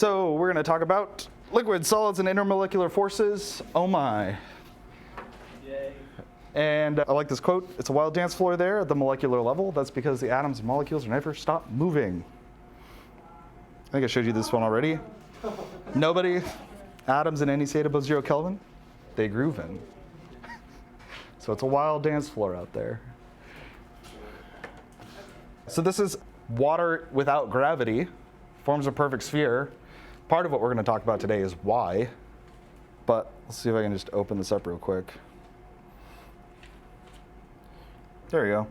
So we're going to talk about liquids, solids, and intermolecular forces. Oh my. Yay. And I like this quote. It's a wild dance floor there at the molecular level. That's because the atoms and molecules never stop moving. I think I showed you this one already. Nobody, atoms in any state above 0 Kelvin, they groove in. So it's a wild dance floor out there. So this is water without gravity, forms a perfect sphere. Part of what we're going to talk about today is why, but let's see if I can just open this up real quick. There you go.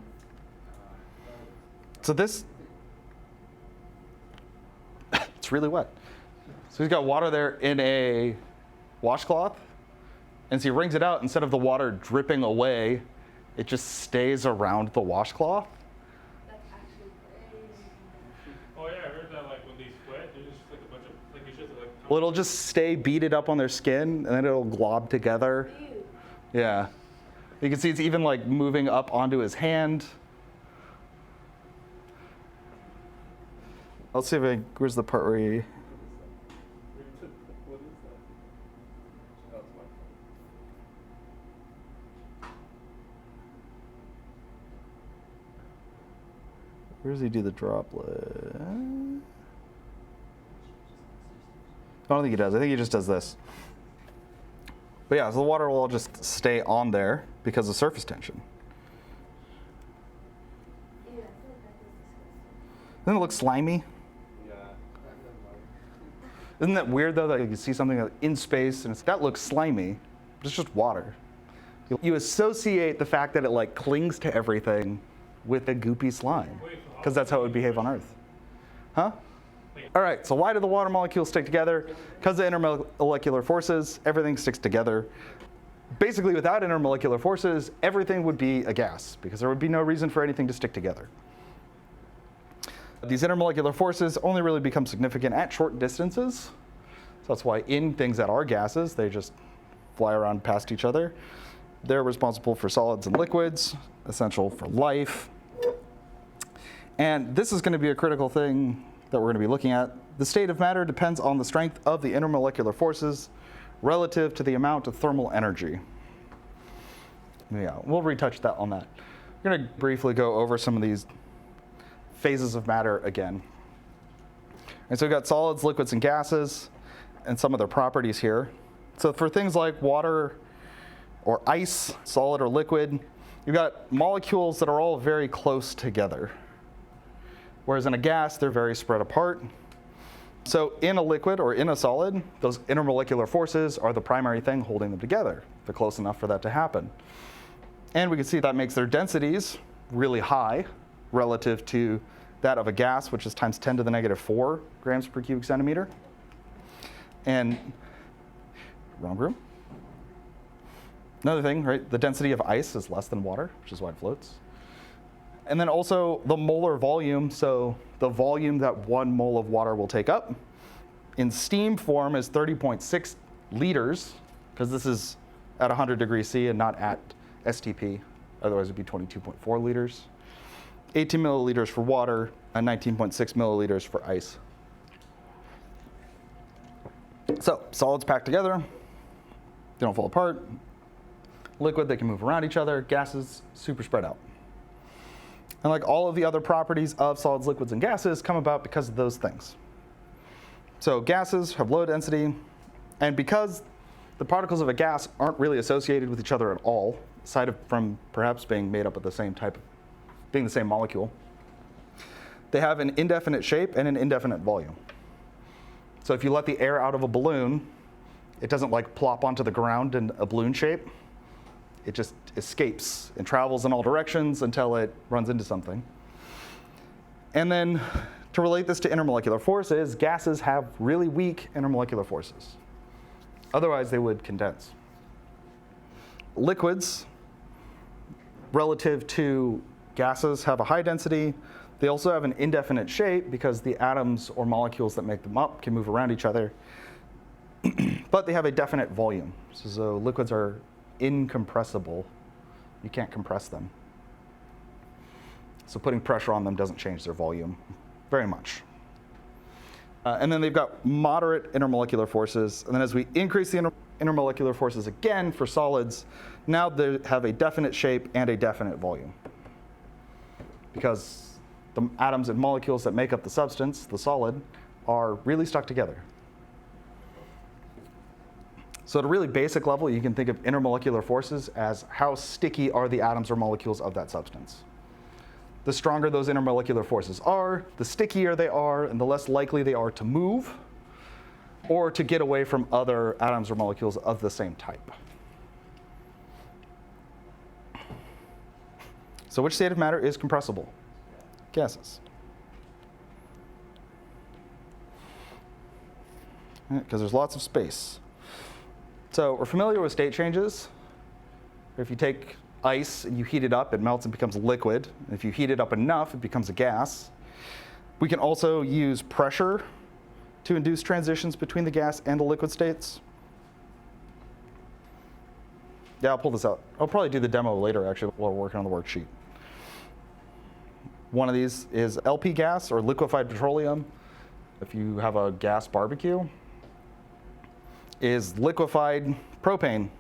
So this, it's really wet. So he's got water there in a washcloth, and so he wrings it out. Instead of the water dripping away, it just stays around the washcloth. That's actually crazy. Oh yeah, I heard that like when they sweat, there's just like a bunch of like it's just like. Well, it'll just stay beaded up on their skin, and then it'll glob together. Ew. Yeah. You can see it's even like moving up onto his hand. Let's see if I, where's the part where he... Where does he do the droplet? I don't think he does. I think he just does this. But yeah, so the water will all just stay on there because of surface tension. Ew, I feel like that feels disgusting. Doesn't it look slimy? Yeah. Isn't that weird though that you can see something in space and that looks slimy, but it's just water. You associate the fact that it like clings to everything with a goopy slime, because that's how it would behave on Earth. Huh? All right, so why do the water molecules stick together? Because of intermolecular forces, everything sticks together. Basically, without intermolecular forces, everything would be a gas, because there would be no reason for anything to stick together. These intermolecular forces only really become significant at short distances. So that's why in things that are gases, they just fly around past each other. They're responsible for solids and liquids, essential for life. And this is going to be a critical thing that we're going to be looking at. The state of matter depends on the strength of the intermolecular forces relative to the amount of thermal energy. Yeah, we'll retouch that on that. We're going to briefly go over some of these phases of matter again. And so we've got solids, liquids, and gases, and some of their properties here. So for things like water or ice, solid or liquid, you've got molecules that are all very close together. Whereas in a gas, they're very spread apart. So in a liquid or in a solid, those intermolecular forces are the primary thing holding them together. They're close enough for that to happen. And we can see that makes their densities really high relative to that of a gas, which is times 10 to the negative 4 grams per cubic centimeter. And wrong room. Another thing, right? The density of ice is less than water, which is why it floats. And then also the molar volume, so the volume that 1 mole of water will take up, in steam form is 30.6 liters, because this is at 100 degrees C and not at STP, otherwise it would be 22.4 liters. 18 milliliters for water and 19.6 milliliters for ice. So solids packed together, they don't fall apart. Liquid, they can move around each other. Gases, super spread out. And like all of the other properties of solids, liquids, and gases come about because of those things. So gases have low density, and because the particles of a gas aren't really associated with each other at all, aside from perhaps being made up of the same type, being the same molecule, they have an indefinite shape and an indefinite volume. So if you let the air out of a balloon, it doesn't like plop onto the ground in a balloon shape. It just escapes and travels in all directions until it runs into something. And then to relate this to intermolecular forces, gases have really weak intermolecular forces. Otherwise, they would condense. Liquids, relative to gases, have a high density. They also have an indefinite shape because the atoms or molecules that make them up can move around each other. But they have a definite volume. So liquids are incompressible. You can't compress them. So putting pressure on them doesn't change their volume very much. And then they've got moderate intermolecular forces. And then as we increase the intermolecular forces again for solids, now they have a definite shape and a definite volume. Because the atoms and molecules that make up the substance, the solid, are really stuck together. So at a really basic level, you can think of intermolecular forces as how sticky are the atoms or molecules of that substance. The stronger those intermolecular forces are, the stickier they are, and the less likely they are to move or to get away from other atoms or molecules of the same type. So which state of matter is compressible? Gases. Because there's lots of space. So we're familiar with state changes. If you take ice and you heat it up, it melts and becomes liquid. If you heat it up enough, it becomes a gas. We can also use pressure to induce transitions between the gas and the liquid states. Yeah, I'll pull this out. I'll probably do the demo later, actually, while we're working on the worksheet. One of these is LP gas, or liquefied petroleum. If you have a gas barbecue, is liquefied propane.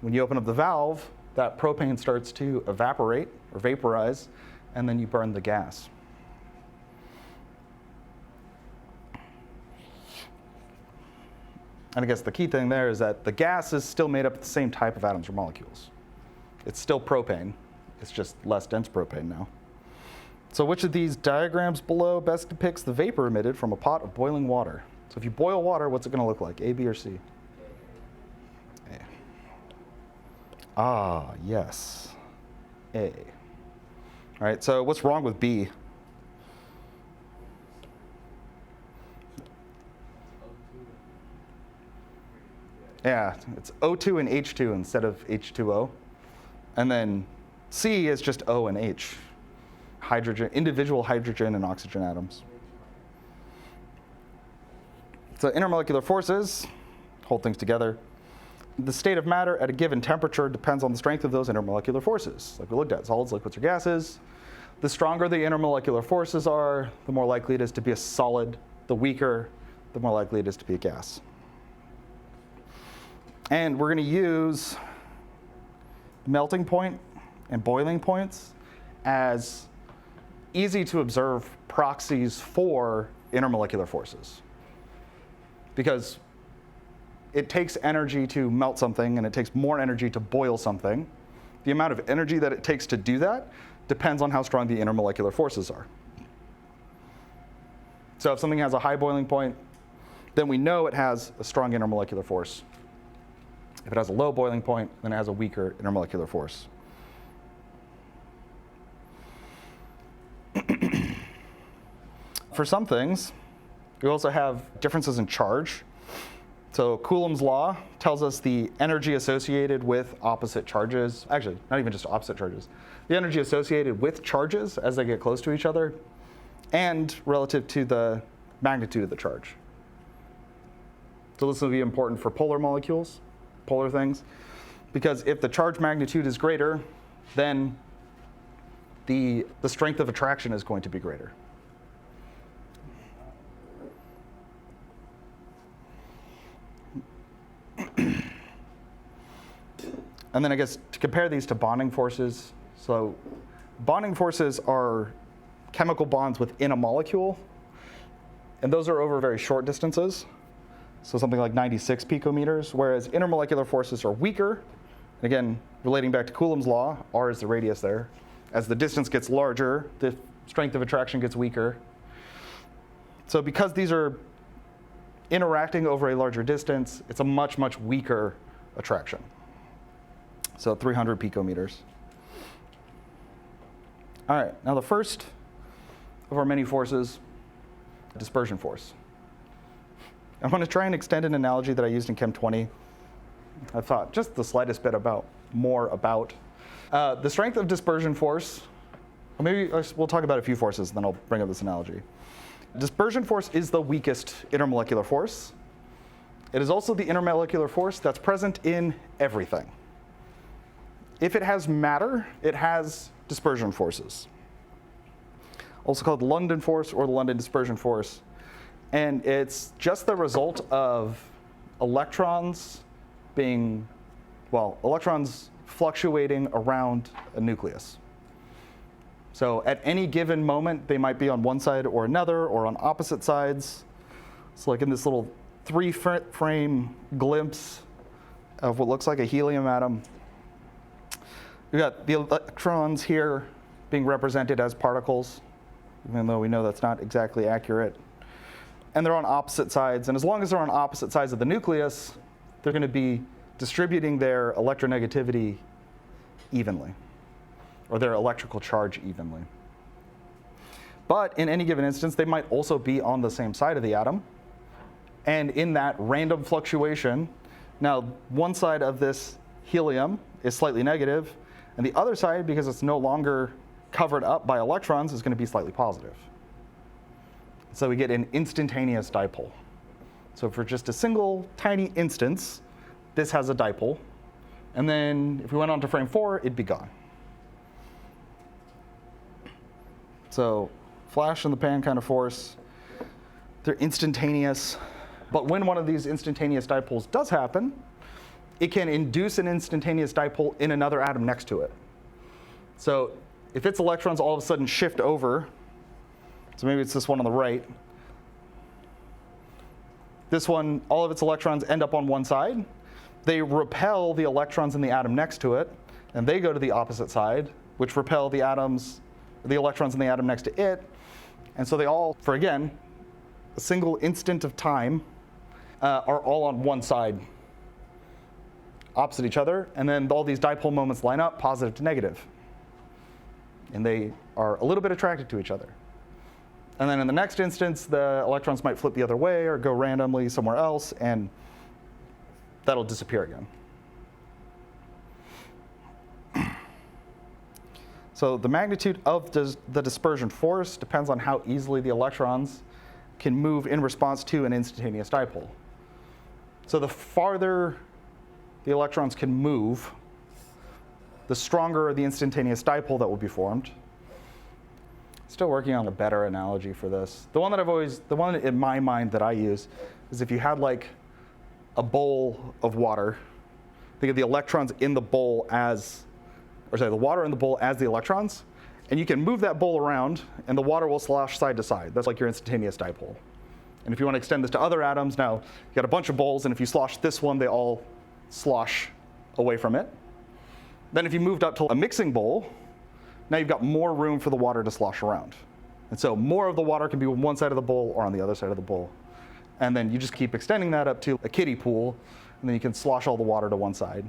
When you open up the valve, that propane starts to evaporate or vaporize, and then you burn the gas. And I guess the key thing there is that the gas is still made up of the same type of atoms or molecules. It's still propane. It's just less dense propane now. So which of these diagrams below best depicts the vapor emitted from a pot of boiling water? So if you boil water, what's it going to look like? A, B, or C? A. Ah, yes. A. All right, so what's wrong with B? Yeah, it's O2 and H2 instead of H2O. And then C is just O and H. Hydrogen, individual hydrogen and oxygen atoms. So intermolecular forces hold things together. The state of matter at a given temperature depends on the strength of those intermolecular forces, like we looked at, solids, liquids, or gases. The stronger the intermolecular forces are, the more likely it is to be a solid. The weaker, the more likely it is to be a gas. And we're going to use melting point and boiling points as easy to observe proxies for intermolecular forces. Because it takes energy to melt something and it takes more energy to boil something. The amount of energy that it takes to do that depends on how strong the intermolecular forces are. So if something has a high boiling point, then we know it has a strong intermolecular force. If it has a low boiling point, then it has a weaker intermolecular force. For some things, we also have differences in charge. So Coulomb's law tells us the energy associated with opposite charges, actually, not even just opposite charges, the energy associated with charges as they get close to each other and relative to the magnitude of the charge. So this will be important for polar molecules, polar things, because if the charge magnitude is greater, then the strength of attraction is going to be greater. And then I guess to compare these to bonding forces, so bonding forces are chemical bonds within a molecule, and those are over very short distances, so something like 96 picometers, whereas intermolecular forces are weaker. Again, relating back to Coulomb's law, R is the radius there. As the distance gets larger, the strength of attraction gets weaker. So because these are interacting over a larger distance, it's a much, much weaker attraction. So 300 picometers. All right, now the first of our many forces, dispersion force. I'm going to try and extend an analogy that I used in Chem 20. I thought just the slightest bit more about. The strength of dispersion force, or maybe we'll talk about a few forces, and then I'll bring up this analogy. Dispersion force is the weakest intermolecular force. It is also the intermolecular force that's present in everything. If it has matter, it has dispersion forces. Also called the London force or the London dispersion force. And it's just the result of electrons electrons fluctuating around a nucleus. So at any given moment, they might be on one side or another, or on opposite sides. So like in this little 3-frame glimpse of what looks like a helium atom, we've got the electrons here being represented as particles, even though we know that's not exactly accurate. And they're on opposite sides. And as long as they're on opposite sides of the nucleus, they're going to be distributing their electronegativity evenly, or their electrical charge evenly. But in any given instance, they might also be on the same side of the atom. And in that random fluctuation, now one side of this helium is slightly negative, and the other side, because it's no longer covered up by electrons, is going to be slightly positive. So we get an instantaneous dipole. So for just a single tiny instance, this has a dipole. And then if we went on to frame 4, it'd be gone. So flash in the pan kind of force. They're instantaneous. But when one of these instantaneous dipoles does happen, it can induce an instantaneous dipole in another atom next to it. So if its electrons all of a sudden shift over, so maybe it's this one on the right, this one, all of its electrons end up on one side. They repel the electrons in the atom next to it, and they go to the opposite side, which repel the electrons in the atom next to it. And so they all, for again, a single instant of time, are all on one side, opposite each other. And then all these dipole moments line up, positive to negative. And they are a little bit attracted to each other. And then in the next instance, the electrons might flip the other way or go randomly somewhere else, and that'll disappear again. So the magnitude of the dispersion force depends on how easily the electrons can move in response to an instantaneous dipole. So the farther the electrons can move, the stronger the instantaneous dipole that will be formed. Still working on a better analogy for this. The one in my mind that I use is if you had like a bowl of water, think of the electrons in the bowl the water in the bowl as the electrons, and you can move that bowl around and the water will slosh side to side. That's like your instantaneous dipole. And if you want to extend this to other atoms, now you got a bunch of bowls, and if you slosh this one, they all slosh away from it. Then if you moved up to a mixing bowl, now you've got more room for the water to slosh around. And so more of the water can be on one side of the bowl or on the other side of the bowl. And then you just keep extending that up to a kiddie pool, and then you can slosh all the water to one side.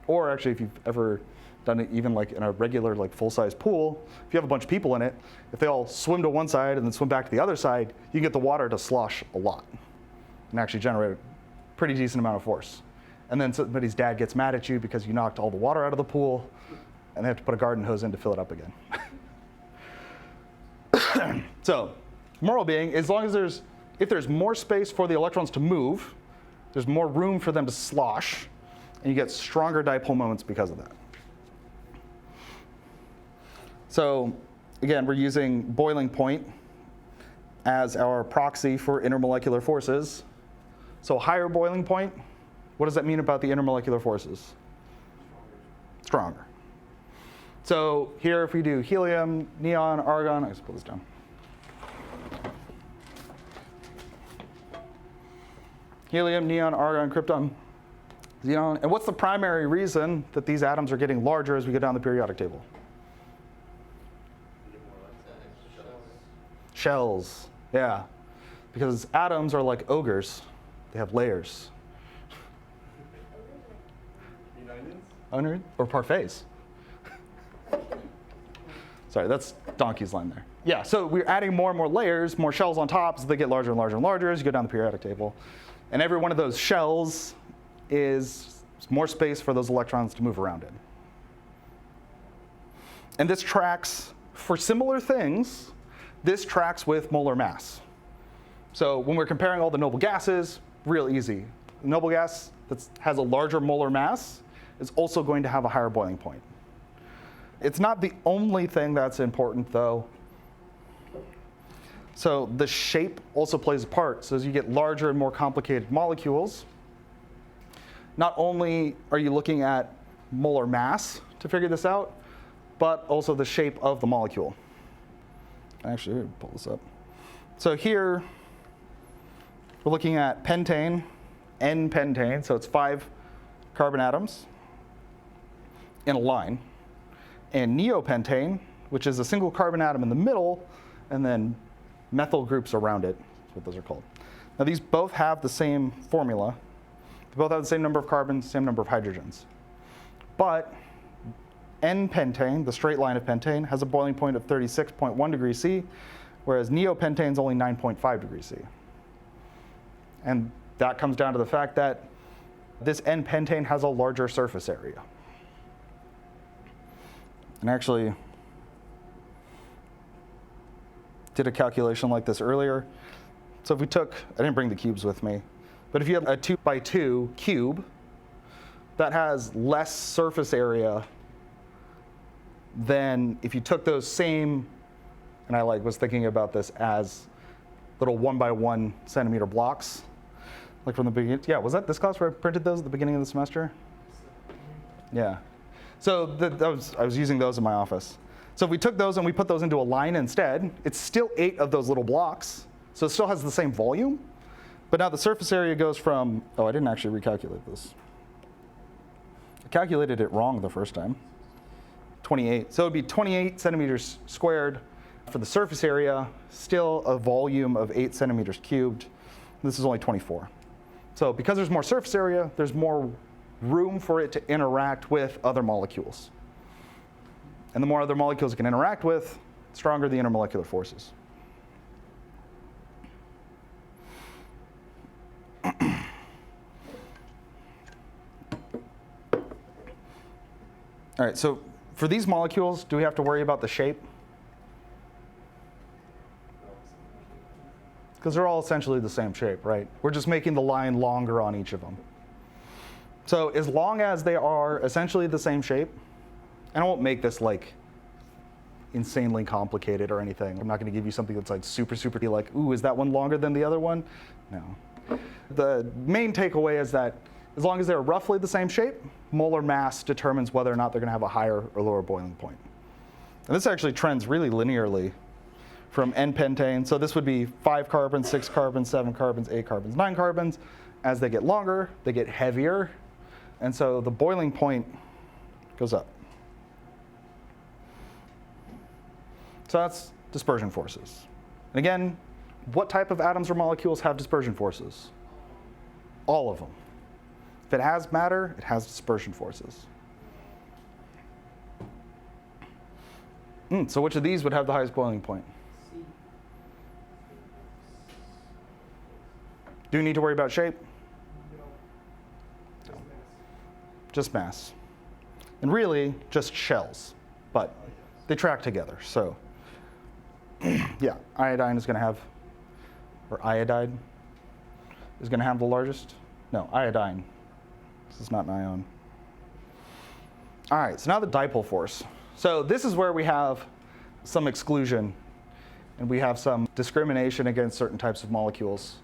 Or actually, if you've ever done it even like in a regular like full-size pool, if you have a bunch of people in it, if they all swim to one side and then swim back to the other side, you can get the water to slosh a lot and actually generate a pretty decent amount of force. And then somebody's dad gets mad at you because you knocked all the water out of the pool, and they have to put a garden hose in to fill it up again. So, moral being, as long as if there's more space for the electrons to move, there's more room for them to slosh, and you get stronger dipole moments because of that. So, again, we're using boiling point as our proxy for intermolecular forces. So, higher boiling point, what does that mean about the intermolecular forces? Stronger. So here, if we do helium, neon, argon, I just pull this down. Helium, neon, argon, krypton, xenon. And what's the primary reason that these atoms are getting larger as we go down the periodic table? Shells, yeah. Because atoms are like ogres. They have layers. Onions? Or parfaits. Sorry, that's Donkey's line there. Yeah, so we're adding more and more layers, more shells on top, so they get larger and larger and larger as you go down the periodic table. And every one of those shells is more space for those electrons to move around in. And this tracks, for similar things, this tracks with molar mass. So when we're comparing all the noble gases, real easy. The noble gas that has a larger molar mass is also going to have a higher boiling point. It's not the only thing that's important, though. So the shape also plays a part. So as you get larger and more complicated molecules, not only are you looking at molar mass to figure this out, but also the shape of the molecule. Actually, let me pull this up. So here, we're looking at pentane, N-pentane, so it's 5 carbon atoms in a line, and neopentane, which is a single carbon atom in the middle, and then methyl groups around it. That's what those are called. Now these both have the same formula. They both have the same number of carbons, same number of hydrogens. But N-pentane, the straight line of pentane, has a boiling point of 36.1 degrees C, whereas neopentane is only 9.5 degrees C. And that comes down to the fact that this N-pentane has a larger surface area. And actually, did a calculation like this earlier. So if we took, I didn't bring the cubes with me, but if you have a 2x2 cube, that has less surface area than if you took those same, and I was thinking about this as little 1x1 centimeter blocks, like from the beginning. Yeah, was that this class where I printed those at the beginning of the semester? Yeah. So I was using those in my office. So if we took those and we put those into a line instead, it's still 8 of those little blocks. So it still has the same volume, but now the surface area goes from, oh, I didn't actually recalculate this. I calculated it wrong the first time. 28. So it would be 28 centimeters squared for the surface area, still a volume of 8 centimeters cubed. This is only 24. So because there's more surface area, there's more room for it to interact with other molecules. And the more other molecules it can interact with, the stronger the intermolecular forces. All right, so for these molecules, do we have to worry about the shape? Because they're all essentially the same shape, right? We're just making the line longer on each of them. So as long as they are essentially the same shape, and I won't make this insanely complicated or anything. I'm not going to give you something that's super ooh, is that one longer than the other one? No. The main takeaway is that as long as they're roughly the same shape, molar mass determines whether or not they're going to have a higher or lower boiling point. And this actually trends really linearly from N-pentane. So this would be 5 carbons, 6 carbons, 7 carbons, 8 carbons, 9 carbons. As they get longer, they get heavier. And so the boiling point goes up. So that's dispersion forces. And again, what type of atoms or molecules have dispersion forces? All of them. If it has matter, it has dispersion forces. So which of these would have the highest boiling point? Do you need to worry about shape? No. Just mass. And really, just shells. But they track together, so. Yeah, iodine is going to have, or iodide is going to have the largest. No, iodine. This is not an ion. All right, so now the dipole force. So this is where we have some exclusion and we have some discrimination against certain types of molecules.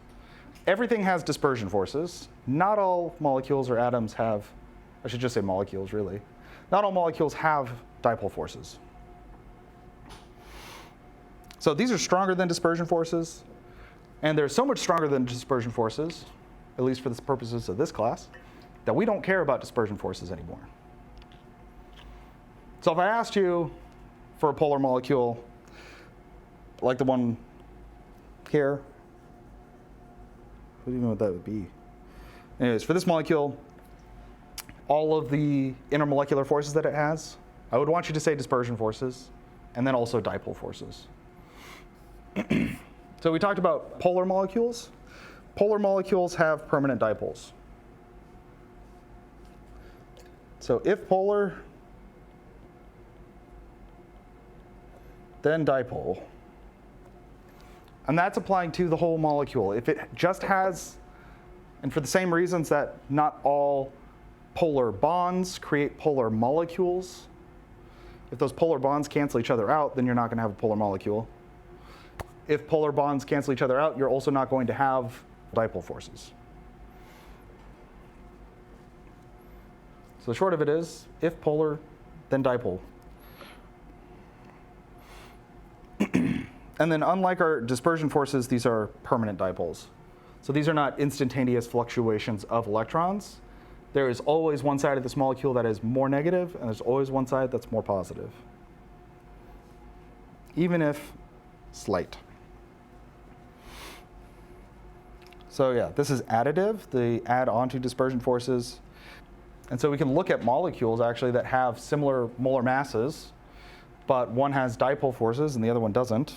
Everything has dispersion forces. Not all molecules or atoms have, I should just say molecules really. Not all molecules have dipole forces. So these are stronger than dispersion forces, and they're so much stronger than dispersion forces, at least for the purposes of this class, that we don't care about dispersion forces anymore. So if I asked you for a polar molecule, like the one here, what do you know what that would be? Anyways, for this molecule, all of the intermolecular forces that it has, I would want you to say dispersion forces, and then also dipole forces. So we talked about polar molecules. Polar molecules have permanent dipoles. So if polar, then dipole. And that's applying to the whole molecule. If it just has, and for the same reasons that not all polar bonds create polar molecules, if those polar bonds cancel each other out, then you're not going to have a polar molecule. if polar bonds cancel each other out, you're also not going to have dipole forces. So the short of it is, if polar, then dipole. And then unlike our dispersion forces, these are permanent dipoles. So these are not instantaneous fluctuations of electrons. There is always one side of this molecule that is more negative, and there's always one side that's more positive, even if slight. So yeah, this is additive. They add on to dispersion forces. And so we can look at molecules actually that have similar molar masses, but one has dipole forces and the other one doesn't.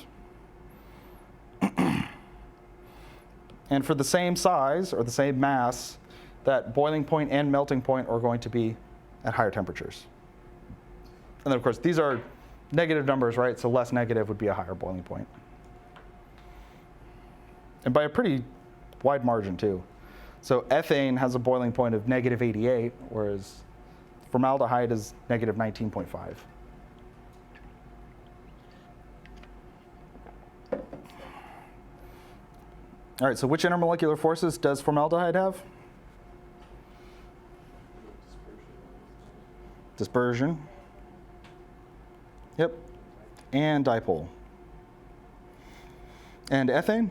And for the same size or the same mass, that boiling point and melting point are going to be at higher temperatures. And then of course, these are negative numbers, right? So less negative would be a higher boiling point. And by a pretty wide margin too. So ethane has a boiling point of negative 88, whereas formaldehyde is negative 19.5. All right, so which intermolecular forces does formaldehyde have? Dispersion. Yep. And dipole. And ethane?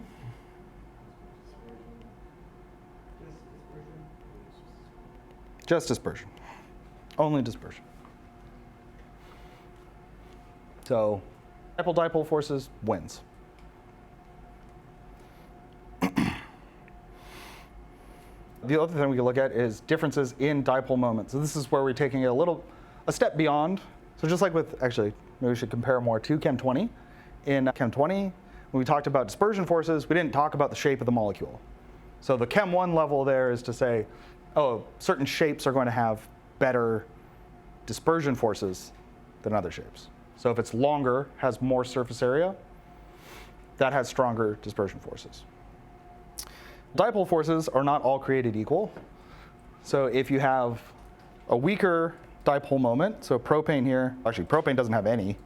Just dispersion. Only dispersion. So dipole-dipole forces wins. The other thing we can look at is differences in dipole moments. So this is where we're taking it a step beyond. So just like with, actually, maybe we should compare more to Chem 20. In Chem 20, when we talked about dispersion forces, we didn't talk about the shape of the molecule. So the Chem 1 level there is to say, oh, certain shapes are going to have better dispersion forces than other shapes. So if it's longer, has more surface area, that has stronger dispersion forces. Dipole forces are not all created equal. So if you have a weaker dipole moment, so propane here, actually propane doesn't have any.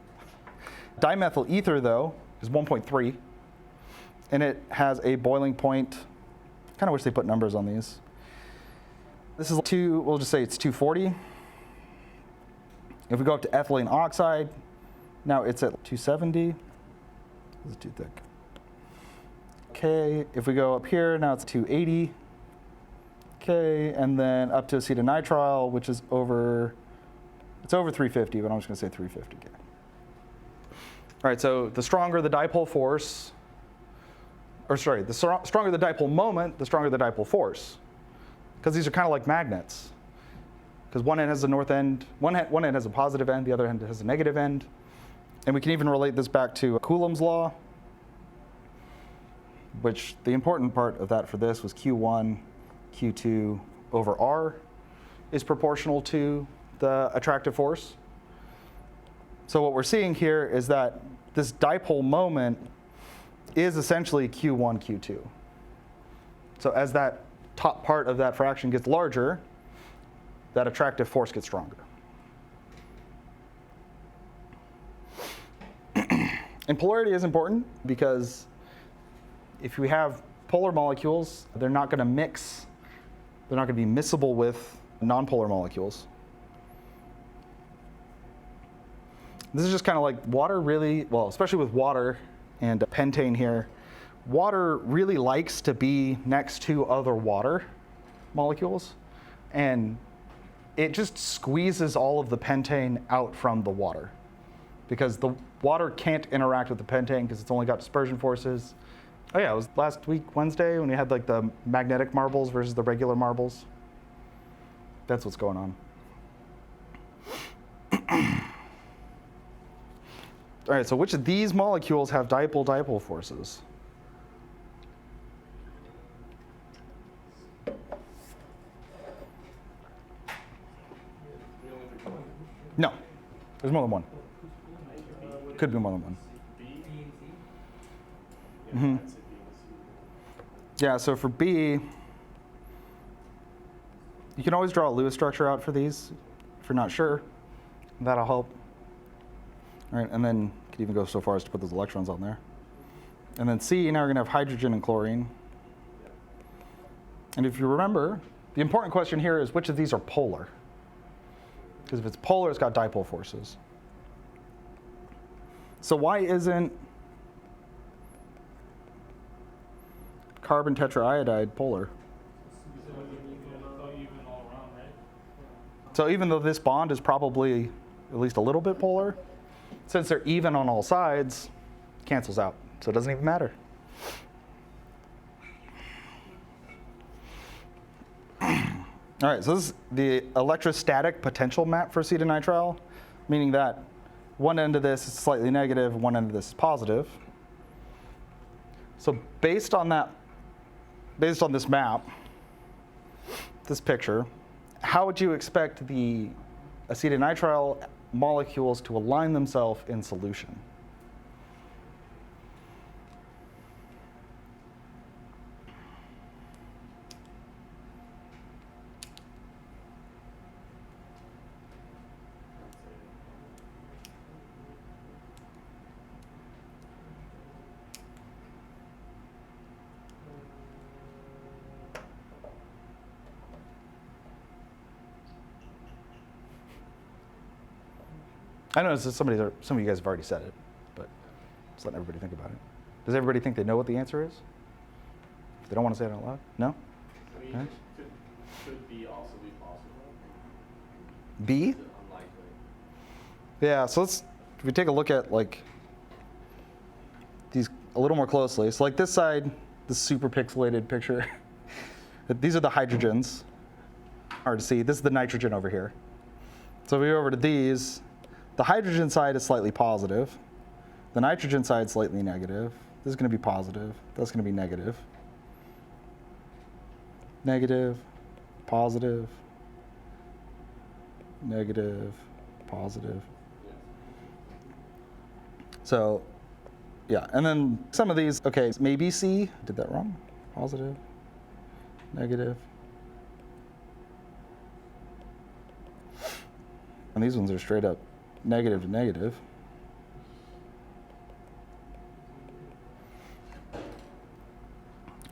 Dimethyl ether though is 1.3, and it has a boiling point, kind of wish they put numbers on these. This is we'll just say it's 240. If we go up to ethylene oxide, now it's at 270. This is too thick. Okay, if we go up here, now it's 280. Okay, and then up to acetonitrile, which is it's over 350, but I'm just gonna say 350. Okay. All right, so the stronger the dipole force, the stronger the dipole moment, the stronger the dipole force. Because these are kind of like magnets. Because one end has a north end, one end has a positive end, the other end has a negative end. And we can even relate this back to Coulomb's law, which the important part of that for this was Q1, Q2 over R is proportional to the attractive force. So what we're seeing here is that this dipole moment is essentially Q1, Q2. So as that top part of that fraction gets larger, that attractive force gets stronger. And polarity is important because if we have polar molecules, they're not going to mix, they're not going to be miscible with nonpolar molecules. This is just kind of like water really, well, especially with water and pentane here, water really likes to be next to other water molecules, and it just squeezes all of the pentane out from the water because the water can't interact with the pentane because it's only got dispersion forces. Oh yeah, it was last week, Wednesday, when we had like the magnetic marbles versus the regular marbles. That's what's going on. All right, so which of these molecules have dipole-dipole forces? No, there's more than one. Could be more than one. Mm-hmm. Yeah, so for B, you can always draw a Lewis structure out for these if you're not sure. That'll help. All right, and then you could even go so far as to put those electrons on there. And then C, now we're going to have hydrogen and chlorine. And if you remember, the important question here is which of these are polar? Because if it's polar, it's got dipole forces. So why isn't carbon tetraiodide polar? So even though this bond is probably at least a little bit polar, since they're even on all sides, it cancels out. So it doesn't even matter. All right, so this is the electrostatic potential map for acetonitrile, meaning that one end of this is slightly negative, one end of this is positive. So based on this map, this picture, how would you expect the acetonitrile molecules to align themselves in solution? I know some of you guys have already said it, but just letting everybody think about it. Does everybody think they know what the answer is? If they don't want to say it out loud? No? I mean, Okay. could B also be possible? B? Is it unlikely? Yeah, so if we take a look at like these a little more closely. So like this side, this super pixelated picture, these are the hydrogens. Hard to see. This is the nitrogen over here. So if we go over to these, the hydrogen side is slightly positive. The nitrogen side is slightly negative. This is going to be positive. That's going to be negative. Negative, positive, negative, positive. So, yeah, and then some of these, okay, maybe C, did that wrong. Positive, negative. And these ones are straight up negative to negative.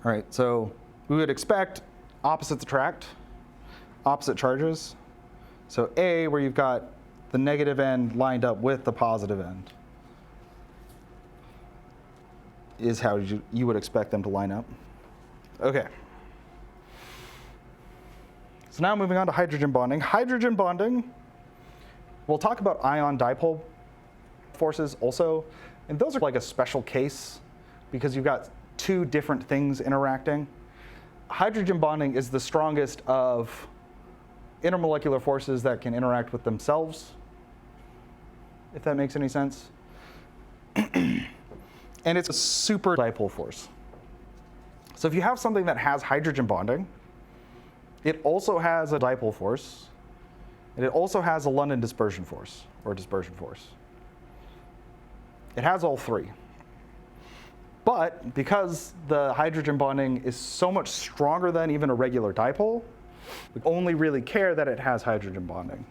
All right, so we would expect opposites attract, opposite charges. So A, where you've got the negative end lined up with the positive end, is how you would expect them to line up. Okay. So now moving on to hydrogen bonding. Hydrogen bonding, we'll talk about ion-dipole forces also. And those are like a special case because you've got two different things interacting. Hydrogen bonding is the strongest of intermolecular forces that can interact with themselves, if that makes any sense. And it's a super dipole force. So if you have something that has hydrogen bonding, it also has a dipole force, and it also has a London dispersion force, or dispersion force. It has all three. But because the hydrogen bonding is so much stronger than even a regular dipole, we only really care that it has hydrogen bonding.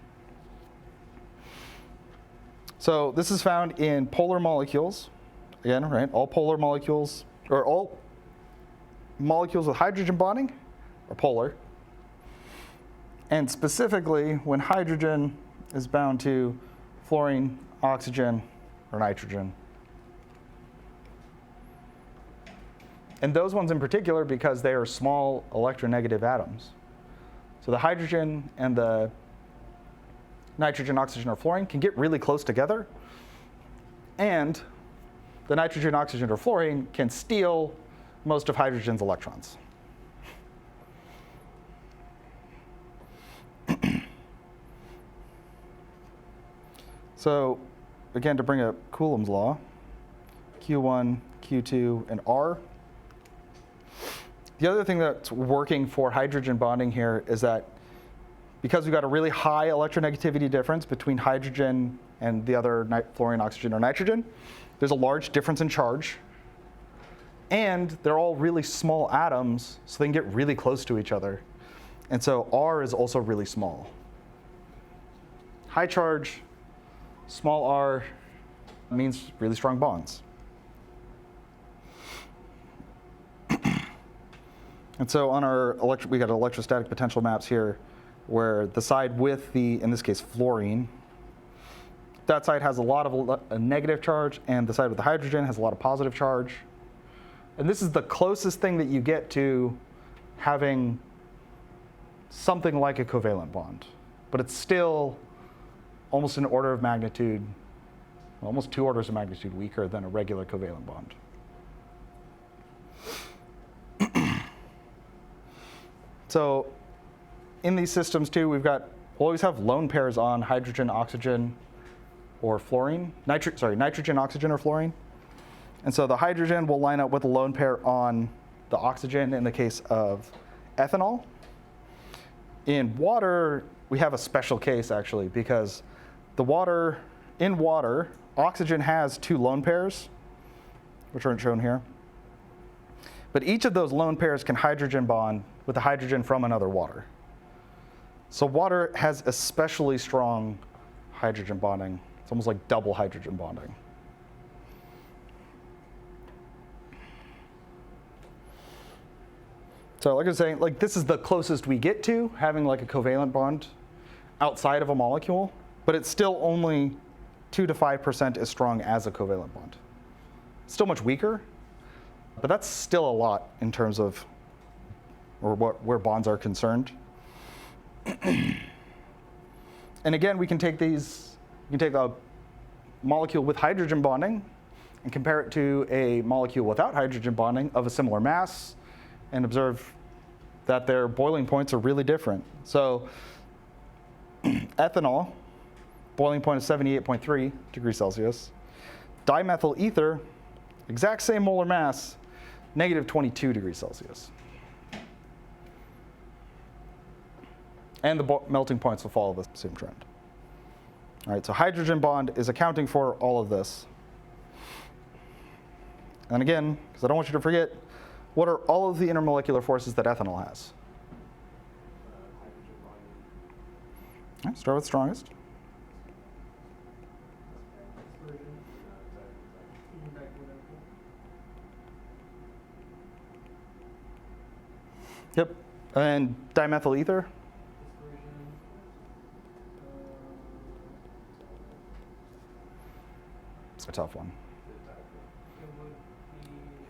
So this is found in polar molecules. Again, right, all polar molecules, or all molecules with hydrogen bonding are polar. And specifically, when hydrogen is bound to fluorine, oxygen, or nitrogen. And those ones in particular because they are small electronegative atoms. So the hydrogen and the nitrogen, oxygen, or fluorine can get really close together. And the nitrogen, oxygen, or fluorine can steal most of hydrogen's electrons. So again, to bring up Coulomb's law, Q1, Q2, and R. The other thing that's working for hydrogen bonding here is that because we've got a really high electronegativity difference between hydrogen and the other fluorine, oxygen, or nitrogen, there's a large difference in charge. And they're all really small atoms, so they can get really close to each other. And so R is also really small. High charge, small r means really strong bonds. And so on our we got electrostatic potential maps here, where the side with the, in this case, fluorine, that side has a lot of a negative charge, and the side with the hydrogen has a lot of positive charge. And this is the closest thing that you get to having something like a covalent bond. But it's still almost an order of magnitude, almost 2 orders of magnitude weaker than a regular covalent bond. So in these systems too, we'll always have lone pairs on hydrogen, oxygen, or fluorine. Nitrogen, oxygen, or fluorine. And so the hydrogen will line up with a lone pair on the oxygen in the case of ethanol. In water, we have a special case actually, because in water, oxygen has 2 lone pairs, which aren't shown here. But each of those lone pairs can hydrogen bond with a hydrogen from another water. So water has especially strong hydrogen bonding. It's almost like double hydrogen bonding. So like I was saying, like this is the closest we get to having like a covalent bond outside of a molecule, but it's still only 2 to 5% as strong as a covalent bond. Still much weaker, but that's still a lot in terms of where bonds are concerned. And again, we can take a molecule with hydrogen bonding and compare it to a molecule without hydrogen bonding of a similar mass and observe that their boiling points are really different. So ethanol, boiling point is 78.3 degrees Celsius. Dimethyl ether, exact same molar mass, negative 22 degrees Celsius. And the melting points will follow the same trend. All right, so hydrogen bond is accounting for all of this. And again, because I don't want you to forget, what are all of the intermolecular forces that ethanol has? All right, start with strongest. Yep, and dimethyl ether. It's a tough one.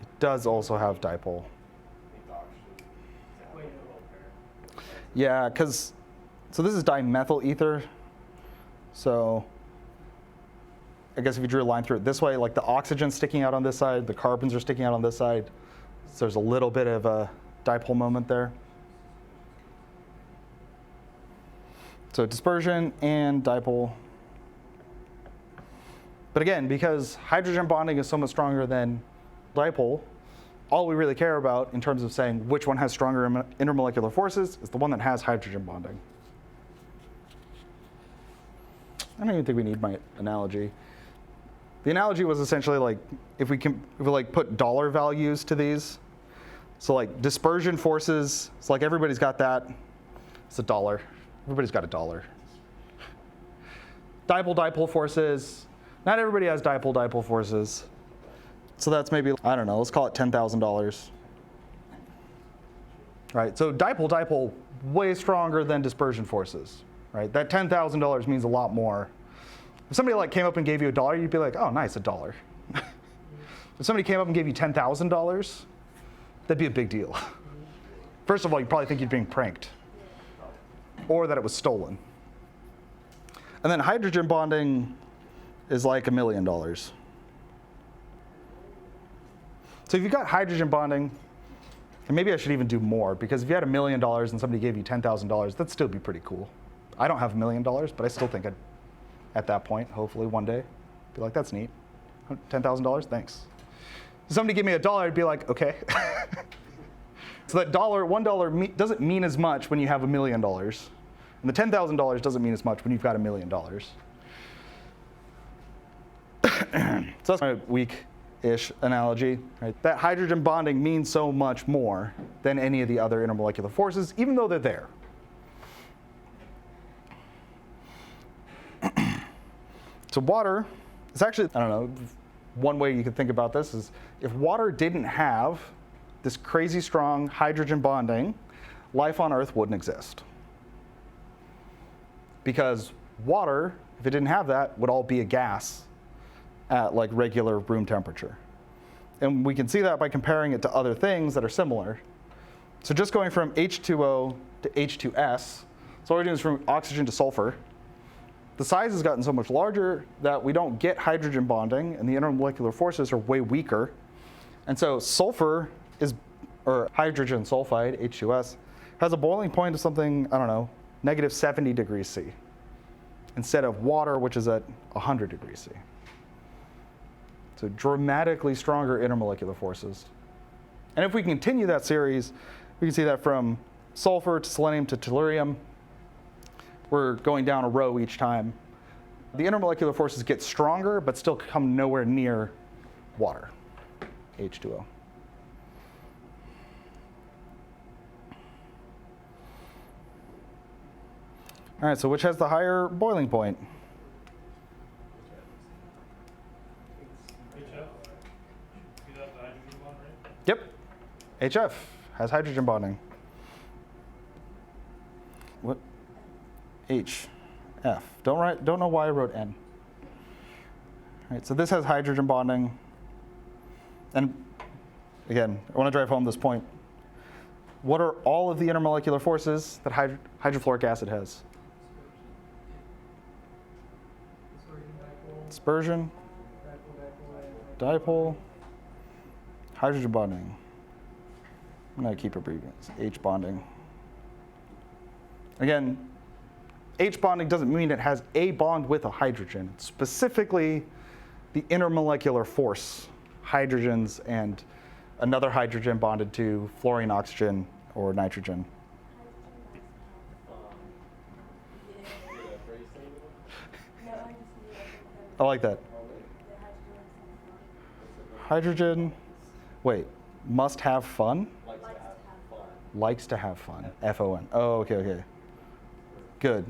It does also have dipole. Yeah, so this is dimethyl ether. So I guess if you drew a line through it this way, like the oxygen's sticking out on this side, the carbons are sticking out on this side. So there's a little bit of a dipole moment there. So dispersion and dipole. But again, because hydrogen bonding is so much stronger than dipole, all we really care about in terms of saying which one has stronger intermolecular forces is the one that has hydrogen bonding. I don't even think we need my analogy. The analogy was essentially like if we like put dollar values to these. So like dispersion forces, it's like everybody's got that. It's $1. Everybody's got $1. Dipole forces. Not everybody has dipole forces. So that's maybe, I don't know, let's call it $10,000. Right, so dipole, way stronger than dispersion forces, right? That $10,000 means a lot more. If somebody like came up and gave you $1, you'd be like, oh, nice, $1. If somebody came up and gave you $10,000, that'd be a big deal. First of all, you'd probably think you're being pranked or that it was stolen. And then hydrogen bonding is like $1 million. So if you've got hydrogen bonding, and maybe I should even do more, because if you had $1 million and somebody gave you $10,000, that'd still be pretty cool. I don't have $1 million, but I still think I'd, at that point, hopefully one day, be like, that's neat. $10,000, thanks. If somebody give me $1, I'd be like, okay. So that $1 doesn't mean as much when you have $1 million. And the $10,000 doesn't mean as much when you've got $1 million. So that's my weak-ish analogy. Right? That hydrogen bonding means so much more than any of the other intermolecular forces, even though they're there. So water is actually, I don't know, one way you could think about this is if water didn't have this crazy strong hydrogen bonding, life on Earth wouldn't exist. Because water, if it didn't have that, would all be a gas at like regular room temperature. And we can see that by comparing it to other things that are similar. So just going from H2O to H2S, so what we're doing is from oxygen to sulfur. The size has gotten so much larger that we don't get hydrogen bonding, and the intermolecular forces are way weaker. And so sulfur or hydrogen sulfide, H2S, has a boiling point of something, I don't know, negative 70 degrees C, instead of water, which is at 100 degrees C. So dramatically stronger intermolecular forces. And if we continue that series, we can see that from sulfur to selenium to tellurium, we're going down a row each time. The intermolecular forces get stronger, but still come nowhere near water, H2O. All right, so which has the higher boiling point? HF? You got the hydrogen bond, right? Yep, HF has hydrogen bonding. What? H, F. Don't know why I wrote N. All right, so this has hydrogen bonding. And again, I want to drive home this point. What are all of the intermolecular forces that hydrofluoric acid has? Dispersion, dipole, hydrogen bonding. I'm going to keep abbreviating this. H bonding. Again, H bonding doesn't mean it has a bond with a hydrogen. It's specifically the intermolecular force, hydrogens and another hydrogen bonded to fluorine, oxygen, or nitrogen. I like that. Hydrogen, wait, must have fun? Likes to have fun. F-O-N. Oh, okay. Good.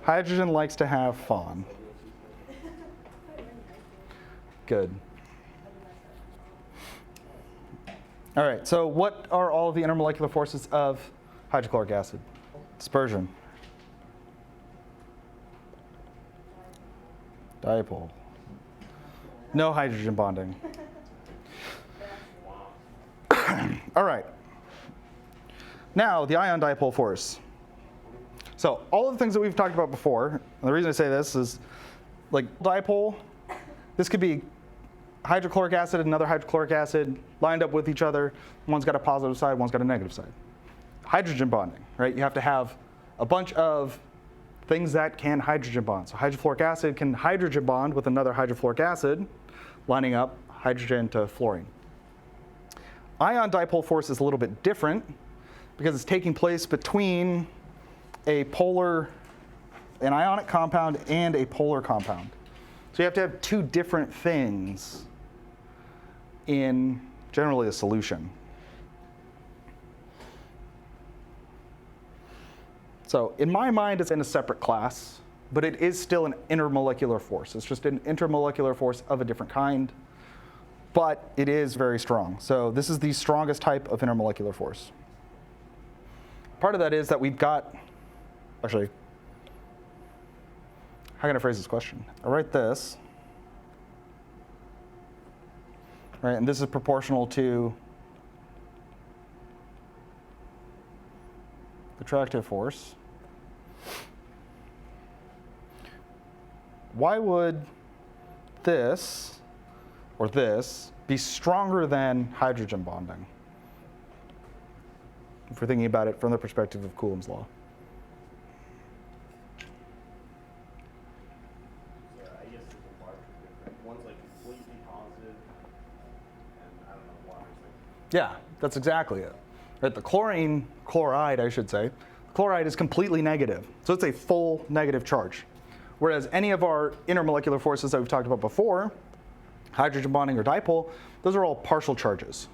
Hydrogen likes to have fun. Good. All right, so what are all of the intermolecular forces of hydrochloric acid? Dispersion. Dipole. No hydrogen bonding. All right. Now, the ion-dipole force. So all of the things that we've talked about before, and the reason I say this is, like dipole, this could be hydrochloric acid and another hydrochloric acid lined up with each other. One's got a positive side, one's got a negative side. Hydrogen bonding, right? You have to have a bunch of things that can hydrogen bond. So hydrofluoric acid can hydrogen bond with another hydrofluoric acid, lining up hydrogen to fluorine. Ion-dipole force is a little bit different because it's taking place between an ionic compound and a polar compound. So you have to have two different things in generally a solution. So in my mind, it's in a separate class, but it is still an intermolecular force. It's just an intermolecular force of a different kind, but it is very strong. So this is the strongest type of intermolecular force. Part of that is that we've got, actually, how can I phrase this question? I write this, right, and this is proportional to the attractive force. Why would this or this be stronger than hydrogen bonding? If we're thinking about it from the perspective of Coulomb's law. So I guess the parts are different. One's like completely positive, and I don't know, water's like. Yeah, that's exactly it. Right, the chloride, I should say, chloride is completely negative. So it's a full negative charge. Whereas any of our intermolecular forces that we've talked about before, hydrogen bonding or dipole, those are all partial charges.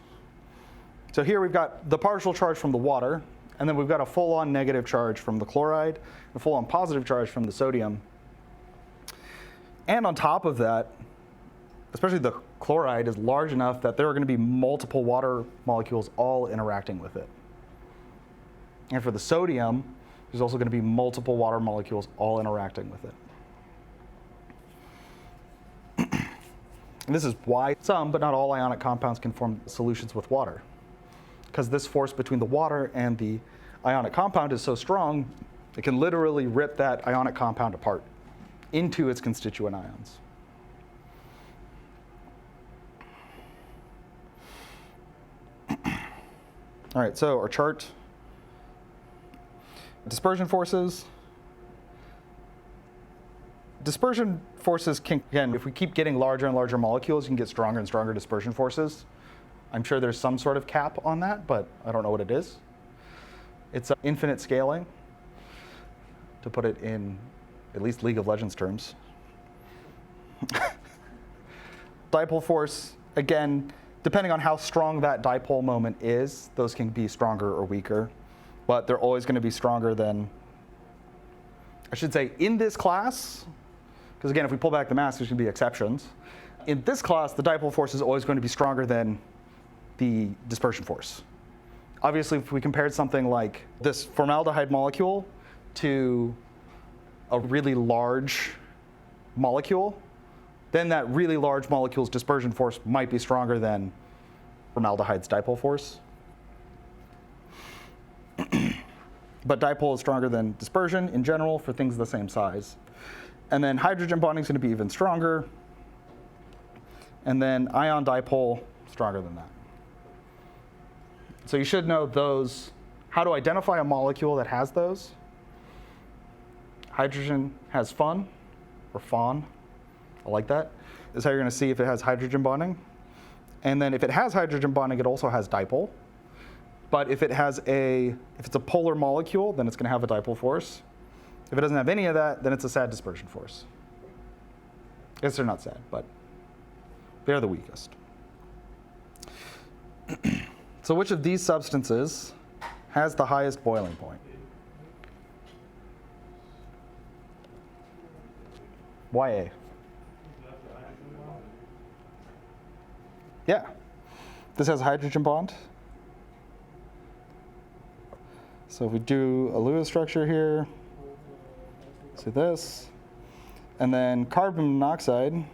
So here we've got the partial charge from the water, and then we've got a full-on negative charge from the chloride, a full-on positive charge from the sodium. And on top of that, especially the chloride is large enough that there are going to be multiple water molecules all interacting with it. And for the sodium, there's also going to be multiple water molecules all interacting with it. And this is why some, but not all, ionic compounds can form solutions with water. Because this force between the water and the ionic compound is so strong, it can literally rip that ionic compound apart into its constituent ions. All right, so our chart. Dispersion forces. Dispersion forces can, again, if we keep getting larger and larger molecules, you can get stronger and stronger dispersion forces. I'm sure there's some sort of cap on that, but I don't know what it is. It's infinite scaling, to put it in at least League of Legends terms. Dipole force, again, depending on how strong that dipole moment is, those can be stronger or weaker, but they're always going to be stronger than, I should say, in this class, because again, if we pull back the mask, there's going to be exceptions. In this class, the dipole force is always going to be stronger than the dispersion force. Obviously, if we compared something like this formaldehyde molecule to a really large molecule, then that really large molecule's dispersion force might be stronger than formaldehyde's dipole force. But dipole is stronger than dispersion in general for things the same size. And then hydrogen bonding is going to be even stronger. And then ion dipole, stronger than that. So you should know those, how to identify a molecule that has those. Hydrogen has fun, or FON, I like that. Is how you're going to see if it has hydrogen bonding. And then if it has hydrogen bonding, it also has dipole. But if it's a polar molecule, then it's going to have a dipole force. If it doesn't have any of that, then it's a sad dispersion force. I guess they're not sad, but they're the weakest. So which of these substances has the highest boiling point? YA. Yeah. This has a hydrogen bond. So if we do a Lewis structure here, see this, and then carbon monoxide,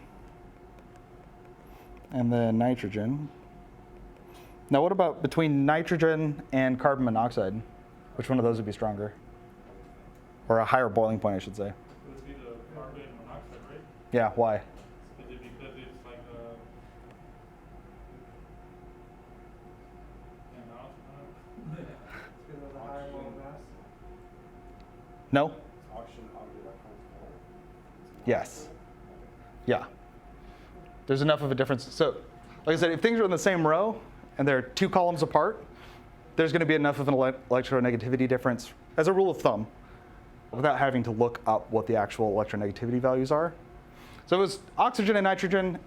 and then nitrogen. Now what about between nitrogen and carbon monoxide? Which one of those would be stronger? Or a higher boiling point, I should say. It would be the carbon monoxide, right? Yeah, why? Because it's like a... Because of the higher molar mass? No? Oxygen, electrons, Yes. Yeah. There's enough of a difference. So, like I said, if things are in the same row and they're two columns apart, there's going to be enough of an electronegativity difference, as a rule of thumb, without having to look up what the actual electronegativity values are. So if it's oxygen and nitrogen,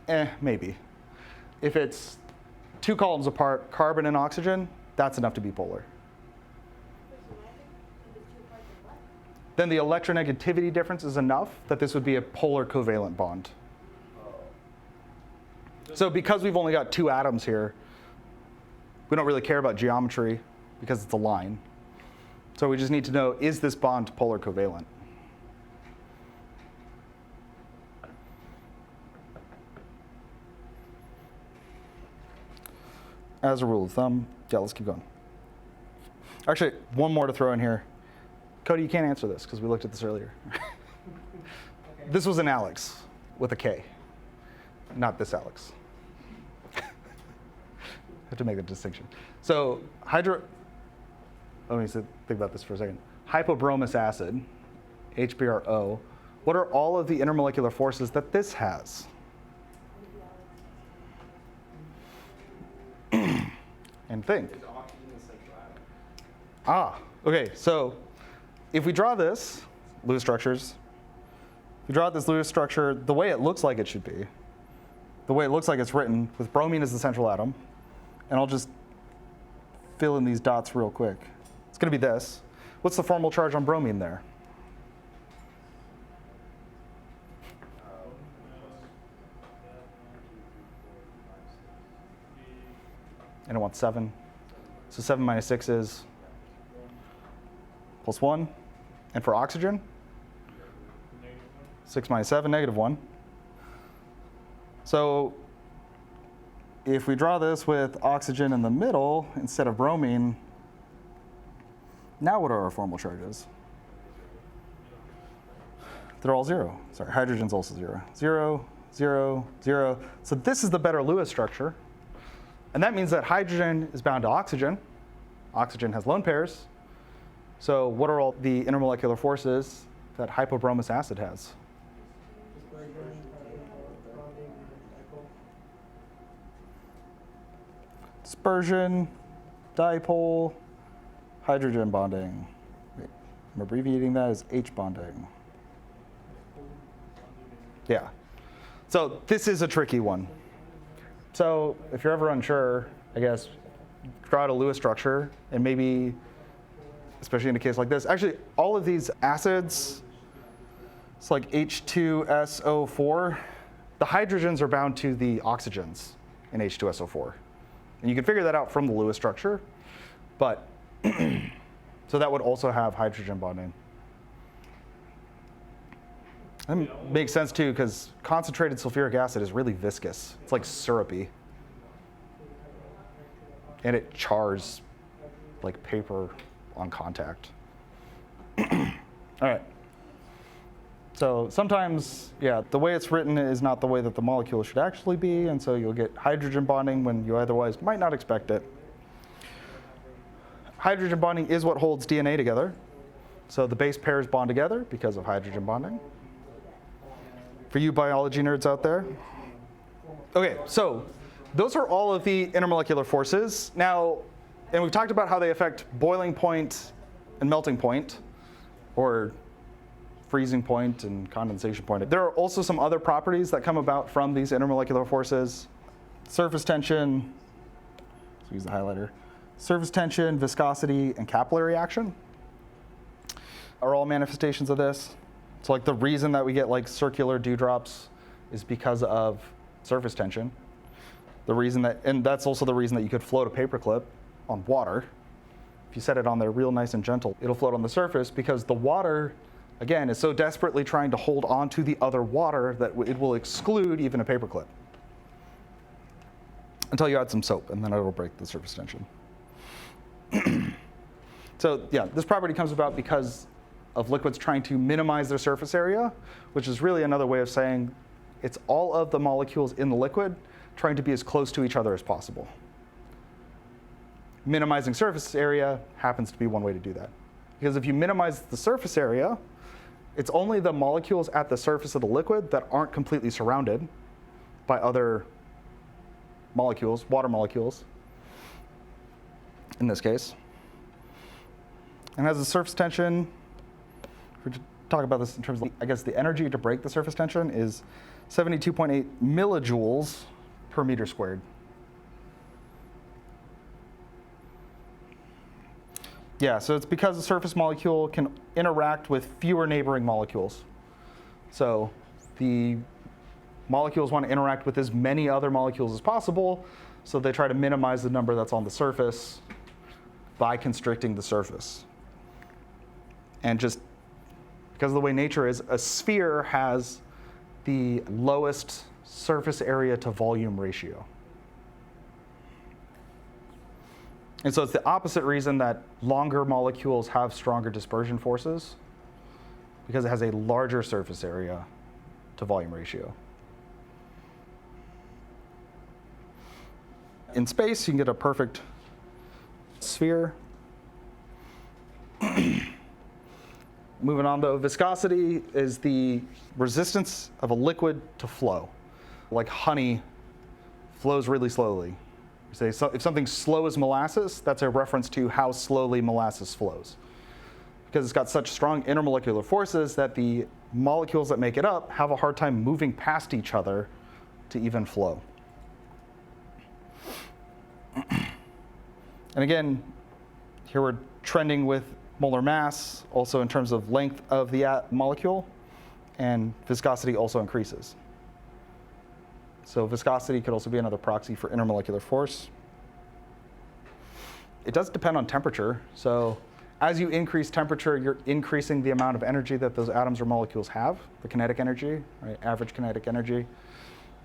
maybe. If it's two columns apart, carbon and oxygen, that's enough to be polar. Then the electronegativity difference is enough that this would be a polar covalent bond. So because we've only got two atoms here, we don't really care about geometry because it's a line. So we just need to know, is this bond polar covalent? As a rule of thumb, yeah, let's keep going. Actually, one more to throw in here. Cody, you can't answer this because we looked at this earlier. Okay. This was an Alex with a K, not this Alex. I have to make that distinction. So let me think about this for a second. Hypobromous acid, HBrO. What are all of the intermolecular forces that this has? And think. Is oxygen the central atom? Ah, okay, so if we draw this, Lewis structures, if we draw this Lewis structure the way it looks like it should be, the way it looks like it's written, with bromine as the central atom, and I'll just fill in these dots real quick. It's going to be this. What's the formal charge on bromine there? and it wants 7. So 7 minus 6 is plus 1. And for oxygen, -1. 6 minus 7, -1. So if we draw this with oxygen in the middle instead of bromine, now what are our formal charges? They're all 0. Sorry, hydrogen's also 0. 0, 0, 0. So this is the better Lewis structure. And that means that hydrogen is bound to oxygen. Oxygen has lone pairs. So what are all the intermolecular forces that hypobromous acid has? Dispersion, dipole, hydrogen bonding. Wait, I'm abbreviating that as H bonding. Yeah. So this is a tricky one. So if you're ever unsure, I guess, draw out a Lewis structure and maybe, especially in a case like this, actually all of these acids, it's like H2SO4, the hydrogens are bound to the oxygens in H2SO4. And you can figure that out from the Lewis structure, but so that would also have hydrogen bonding. That makes sense too, because concentrated sulfuric acid is really viscous. It's like syrupy. And it chars like paper on contact. All right. So sometimes, yeah, the way it's written is not the way that the molecule should actually be, and so you'll get hydrogen bonding when you otherwise might not expect it. Hydrogen bonding is what holds DNA together. So the base pairs bond together because of hydrogen bonding. For you biology nerds out there. Okay, so those are all of the intermolecular forces. Now, and we've talked about how they affect boiling point and melting point, or freezing point and condensation point. There are also some other properties that come about from these intermolecular forces. Surface tension, let's use the highlighter. Surface tension, viscosity, and capillary action are all manifestations of this. So like the reason that we get like circular dewdrops is because of surface tension. The reason that, and that's also the reason that you could float a paperclip on water. If you set it on there real nice and gentle, it'll float on the surface because the water, again, is so desperately trying to hold on to the other water that it will exclude even a paperclip. Until you add some soap, and then it'll break the surface tension. So yeah, this property comes about because of liquids trying to minimize their surface area, which is really another way of saying it's all of the molecules in the liquid trying to be as close to each other as possible. Minimizing surface area happens to be one way to do that. Because if you minimize the surface area, it's only the molecules at the surface of the liquid that aren't completely surrounded by other molecules, water molecules, in this case. And as a surface tension, if we talk about this in terms of, I guess, the energy to break the surface tension is 72.8 millijoules per meter squared. Yeah, so it's because the surface molecule can interact with fewer neighboring molecules. So the molecules want to interact with as many other molecules as possible, so they try to minimize the number that's on the surface by constricting the surface. And just because of the way nature is, a sphere has the lowest surface area to volume ratio. And so it's the opposite reason that longer molecules have stronger dispersion forces, because it has a larger surface area to volume ratio. In space, you can get a perfect sphere. Moving on though, viscosity is the resistance of a liquid to flow. Like honey flows really slowly. Say so if something slow is molasses, that's a reference to how slowly molasses flows. Because it's got such strong intermolecular forces that the molecules that make it up have a hard time moving past each other to even flow. And again, here we're trending with molar mass, also in terms of length of the molecule, and viscosity also increases. So viscosity could also be another proxy for intermolecular force. It does depend on temperature. So as you increase temperature, you're increasing the amount of energy that those atoms or molecules have, the kinetic energy, right? Average kinetic energy.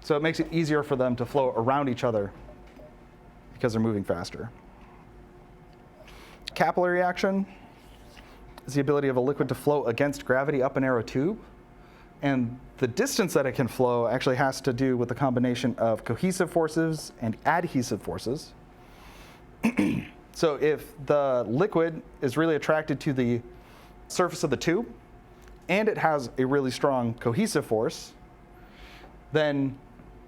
So it makes it easier for them to flow around each other because they're moving faster. Capillary action is the ability of a liquid to flow against gravity up a narrow tube. And the distance that it can flow actually has to do with the combination of cohesive forces and adhesive forces. So if the liquid is really attracted to the surface of the tube and it has a really strong cohesive force, then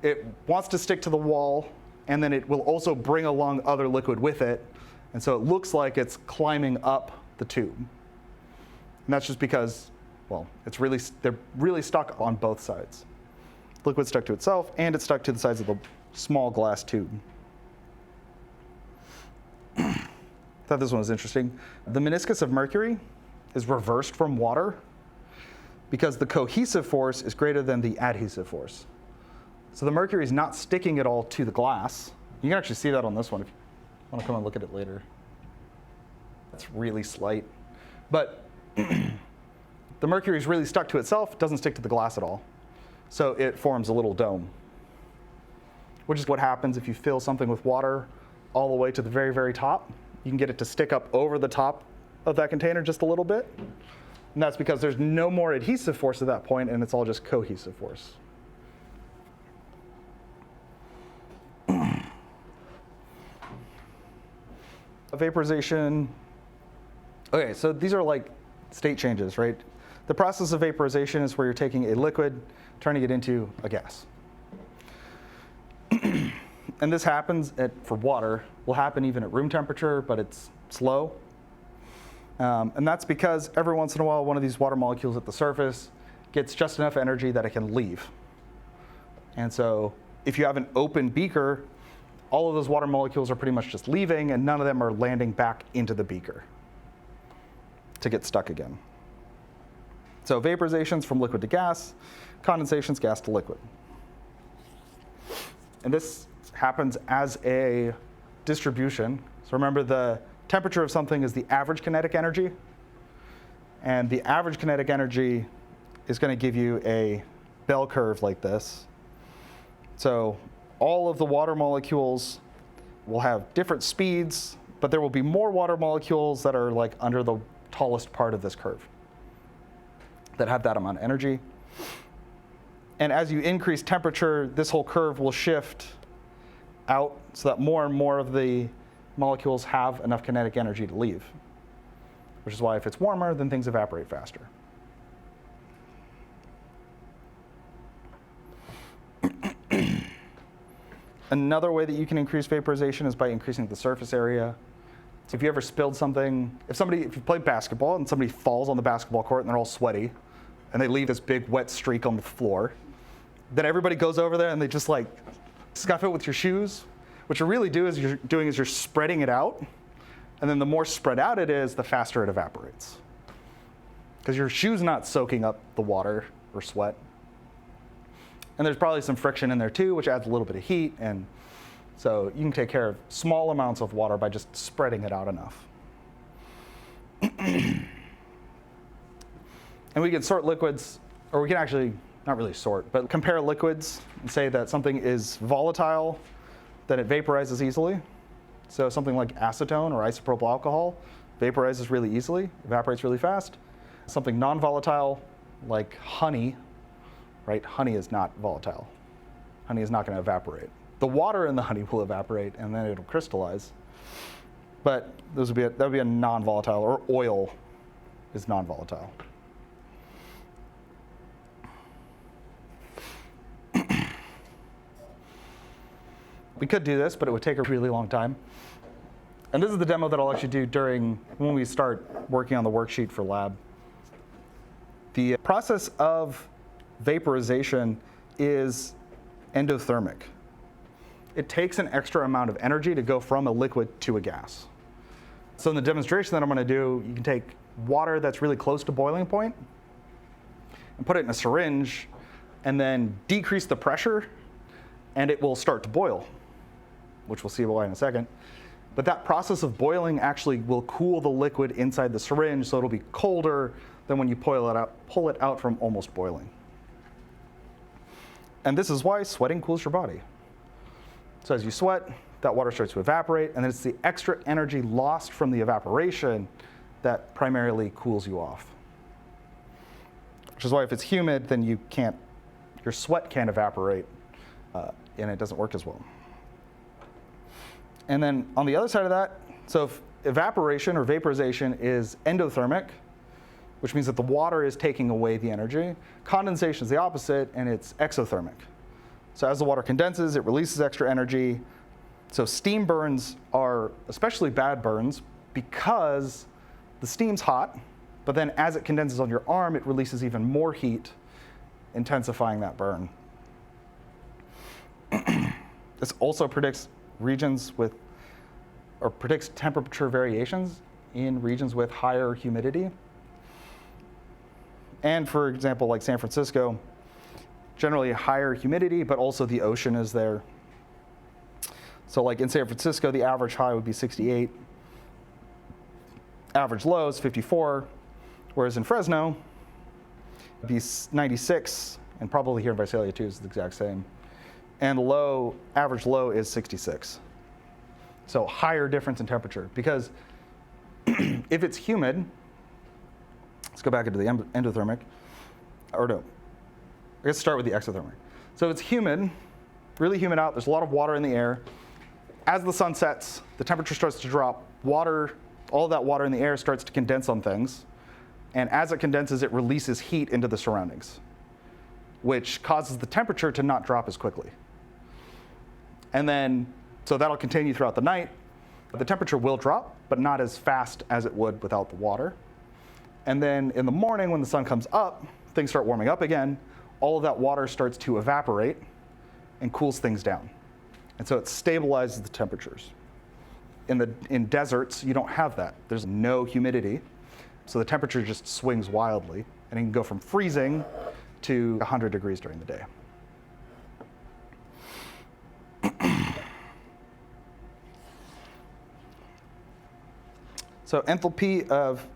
it wants to stick to the wall, and then it will also bring along other liquid with it. And so it looks like it's climbing up the tube. And that's just because, well, they're really stuck on both sides. Liquid's stuck to itself, and it's stuck to the sides of the small glass tube. Thought this one was interesting. The meniscus of mercury is reversed from water because the cohesive force is greater than the adhesive force. So the mercury is not sticking at all to the glass. You can actually see that on this one if you want to come and look at it later. That's really slight. But the mercury is really stuck to itself, doesn't stick to the glass at all. So it forms a little dome, which is what happens if you fill something with water all the way to the very, very top. You can get it to stick up over the top of that container just a little bit. And that's because there's no more adhesive force at that point, and it's all just cohesive force. Vaporization. Okay, so these are like state changes, right? The process of vaporization is where you're taking a liquid, turning it into a gas. And this happens for water, will happen even at room temperature, but it's slow. And that's because every once in a while, one of these water molecules at the surface gets just enough energy that it can leave. And so if you have an open beaker, all of those water molecules are pretty much just leaving, and none of them are landing back into the beaker to get stuck again. So vaporization's from liquid to gas, condensation's gas to liquid. And this happens as a distribution. So remember, the temperature of something is the average kinetic energy, and the average kinetic energy is going to give you a bell curve like this. So all of the water molecules will have different speeds, but there will be more water molecules that are like under the tallest part of this curve that have that amount of energy. And as you increase temperature, this whole curve will shift out so that more and more of the molecules have enough kinetic energy to leave, which is why if it's warmer, then things evaporate faster. Another way that you can increase vaporization is by increasing the surface area. So if you ever spilled something, if you play basketball and somebody falls on the basketball court and they're all sweaty, and they leave this big wet streak on the floor, then everybody goes over there and they just like scuff it with your shoes. What you're really doing is you're spreading it out, and then the more spread out it is, the faster it evaporates. Because your shoe's not soaking up the water or sweat. And there's probably some friction in there too, which adds a little bit of heat, and so you can take care of small amounts of water by just spreading it out enough. And we can sort liquids, or we can actually, not really sort, but compare liquids and say that something is volatile, then it vaporizes easily. So something like acetone or isopropyl alcohol vaporizes really easily, evaporates really fast. Something non-volatile like honey, right? Honey is not volatile. Honey is not going to evaporate. The water in the honey will evaporate, and then it'll crystallize. But that would be a non-volatile, or oil is non-volatile. We could do this, but it would take a really long time. And this is the demo that I'll actually do when we start working on the worksheet for lab. The process of vaporization is endothermic. It takes an extra amount of energy to go from a liquid to a gas. So in the demonstration that I'm going to do, you can take water that's really close to boiling point and put it in a syringe and then decrease the pressure, and it will start to boil, which we'll see why in a second. But that process of boiling actually will cool the liquid inside the syringe, so it'll be colder than when you pull it out from almost boiling. And this is why sweating cools your body. So as you sweat, that water starts to evaporate, and then it's the extra energy lost from the evaporation that primarily cools you off. Which is why if it's humid, then your sweat can't evaporate, and it doesn't work as well. And then on the other side of that, so if evaporation or vaporization is endothermic, which means that the water is taking away the energy, condensation is the opposite, and it's exothermic. So as the water condenses, it releases extra energy. So steam burns are especially bad burns because the steam's hot, but then as it condenses on your arm, it releases even more heat, intensifying that burn. This also predicts predicts temperature variations in regions with higher humidity. And for example, like San Francisco, generally higher humidity, but also the ocean is there. So like in San Francisco, the average high would be 68, average low is 54, whereas in Fresno, it'd be 96, and probably here in Visalia too is the exact same. And average low is 66. So higher difference in temperature, because if it's humid, let's go back into the endothermic, or no, let's start with the exothermic. So it's humid, really humid out, there's a lot of water in the air. As the sun sets, the temperature starts to drop, all of that water in the air starts to condense on things, and as it condenses, it releases heat into the surroundings, which causes the temperature to not drop as quickly. And then, so that'll continue throughout the night. The temperature will drop, but not as fast as it would without the water. And then in the morning, when the sun comes up, things start warming up again. All of that water starts to evaporate and cools things down. And so it stabilizes the temperatures. In deserts, you don't have that. There's no humidity. So the temperature just swings wildly. And it can go from freezing to 100 degrees during the day. So enthalpy of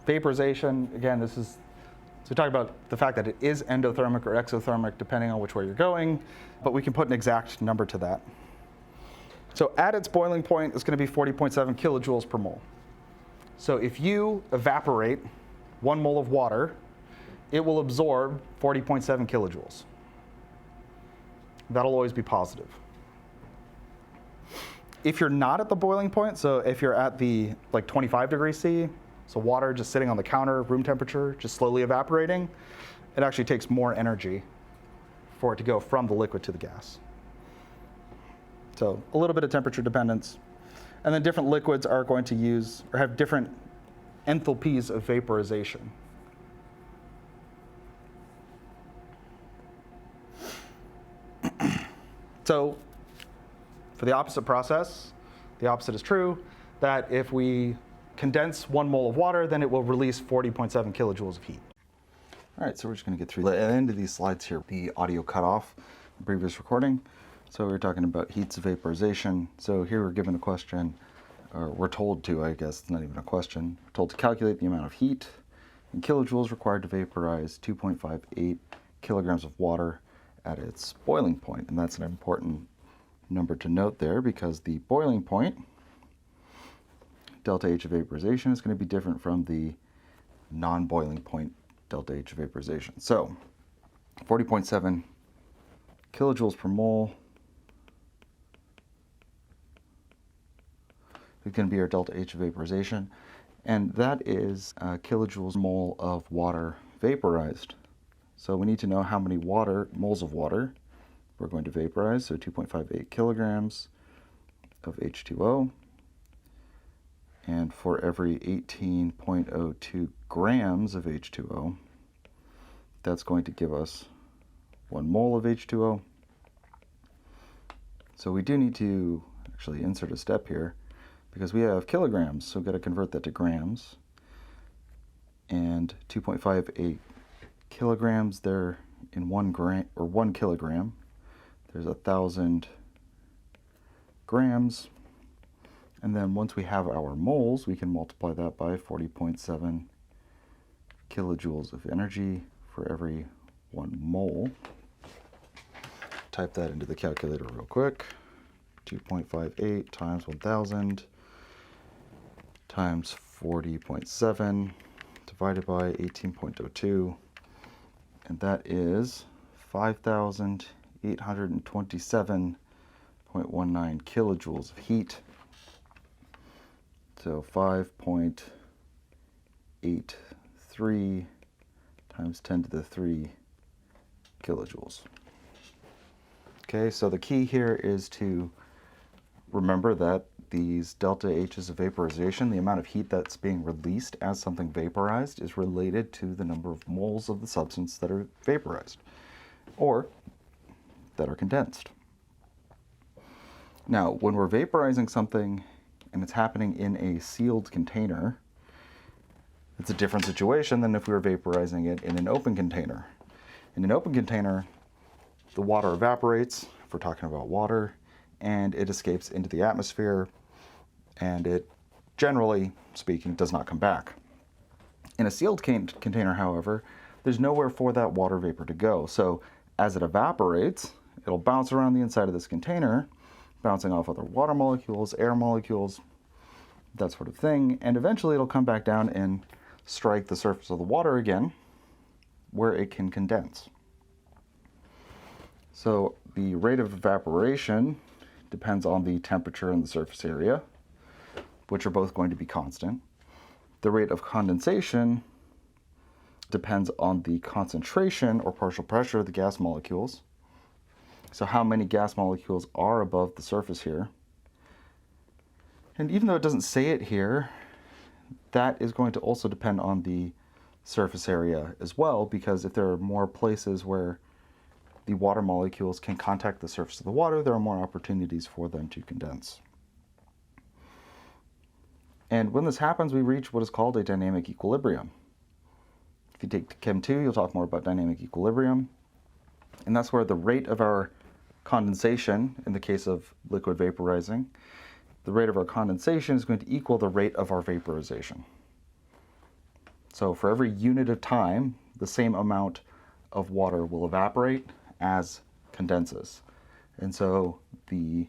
vaporization, again, so we talk about the fact that it is endothermic or exothermic depending on which way you're going, but we can put an exact number to that. So at its boiling point, it's going to be 40.7 kilojoules per mole. So if you evaporate 1 mole of water, it will absorb 40.7 kilojoules. That'll always be positive. If you're not at the boiling point, so if you're at the 25 degrees C, so water just sitting on the counter, room temperature, just slowly evaporating, it actually takes more energy for it to go from the liquid to the gas. So a little bit of temperature dependence. And then different liquids are going to use or have different enthalpies of vaporization. So for the opposite process, the opposite is true, that if we condense 1 mole of water, then it will release 40.7 kilojoules of heat. All right, so we're just going to get through the end of these slides here. The audio cut off the previous recording. So we were talking about heats of vaporization. So here we're given a question, or we're told to, I guess, it's not even a question. We're told to calculate the amount of heat in kilojoules required to vaporize 2.58 kilograms of water at its boiling point. And that's an important number to note there because the boiling point, delta H of vaporization, is going to be different from the non-boiling point, delta H of vaporization. So 40.7 kilojoules per mole is going to be our delta H of vaporization, and that is kilojoules mole of water vaporized. So we need to know how many moles of water we're going to vaporize, so 2.58 kilograms of H2O. And for every 18.02 grams of H2O, that's going to give us 1 mole of H2O. So we do need to actually insert a step here because we have kilograms, so we've got to convert that to grams. And 2.58 kilograms, they're in 1 gram or 1 kilogram. There's 1,000 grams. And then once we have our moles, we can multiply that by 40.7 kilojoules of energy for every 1 mole. Type that into the calculator real quick. 2.58 times 1,000 times 40.7 divided by 18.02, and that is 5,827.19 kilojoules of heat. So 5.83 times 10 to the 3 kilojoules. Okay, so the key here is to remember that these delta H's of vaporization, the amount of heat that's being released as something vaporized, is related to the number of moles of the substance that are vaporized or that are condensed. Now, when we're vaporizing something and it's happening in a sealed container, it's a different situation than if we were vaporizing it in an open container. In an open container, the water evaporates, if we're talking about water, and it escapes into the atmosphere, and it, generally speaking, does not come back. In a sealed container, however, there's nowhere for that water vapor to go. So as it evaporates, it'll bounce around the inside of this container, bouncing off other water molecules, air molecules, that sort of thing, and eventually it'll come back down and strike the surface of the water again, where it can condense. So the rate of evaporation depends on the temperature and the surface area, which are both going to be constant. The rate of condensation depends on the concentration or partial pressure of the gas molecules. So how many gas molecules are above the surface here. And even though it doesn't say it here, that is going to also depend on the surface area as well, because if there are more places where the water molecules can contact the surface of the water, there are more opportunities for them to condense. And when this happens, we reach what is called a dynamic equilibrium. If you take Chem 2, you'll talk more about dynamic equilibrium. And that's where the rate of our condensation, in the case of liquid vaporizing, the rate of our condensation is going to equal the rate of our vaporization. So for every unit of time, the same amount of water will evaporate as condenses. And so the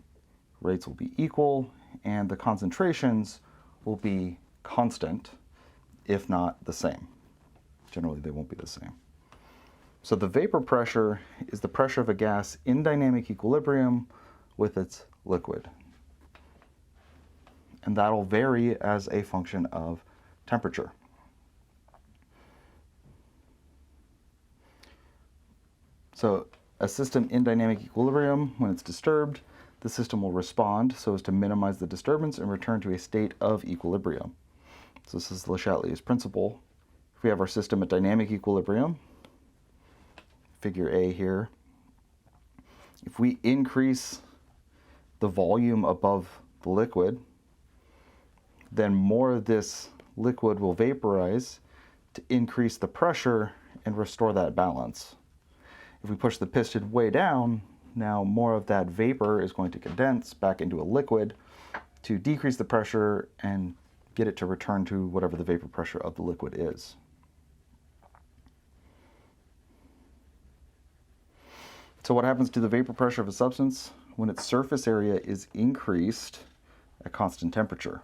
rates will be equal and the concentrations will be constant, if not the same. Generally, they won't be the same. So the vapor pressure is the pressure of a gas in dynamic equilibrium with its liquid. And that'll vary as a function of temperature. So a system in dynamic equilibrium, when it's disturbed, the system will respond so as to minimize the disturbance and return to a state of equilibrium. So this is Le Chatelier's principle. If we have our system at dynamic equilibrium, figure A here, if we increase the volume above the liquid, then more of this liquid will vaporize to increase the pressure and restore that balance. If we push the piston way down, now more of that vapor is going to condense back into a liquid to decrease the pressure and get it to return to whatever the vapor pressure of the liquid is. So what happens to the vapor pressure of a substance when its surface area is increased at constant temperature?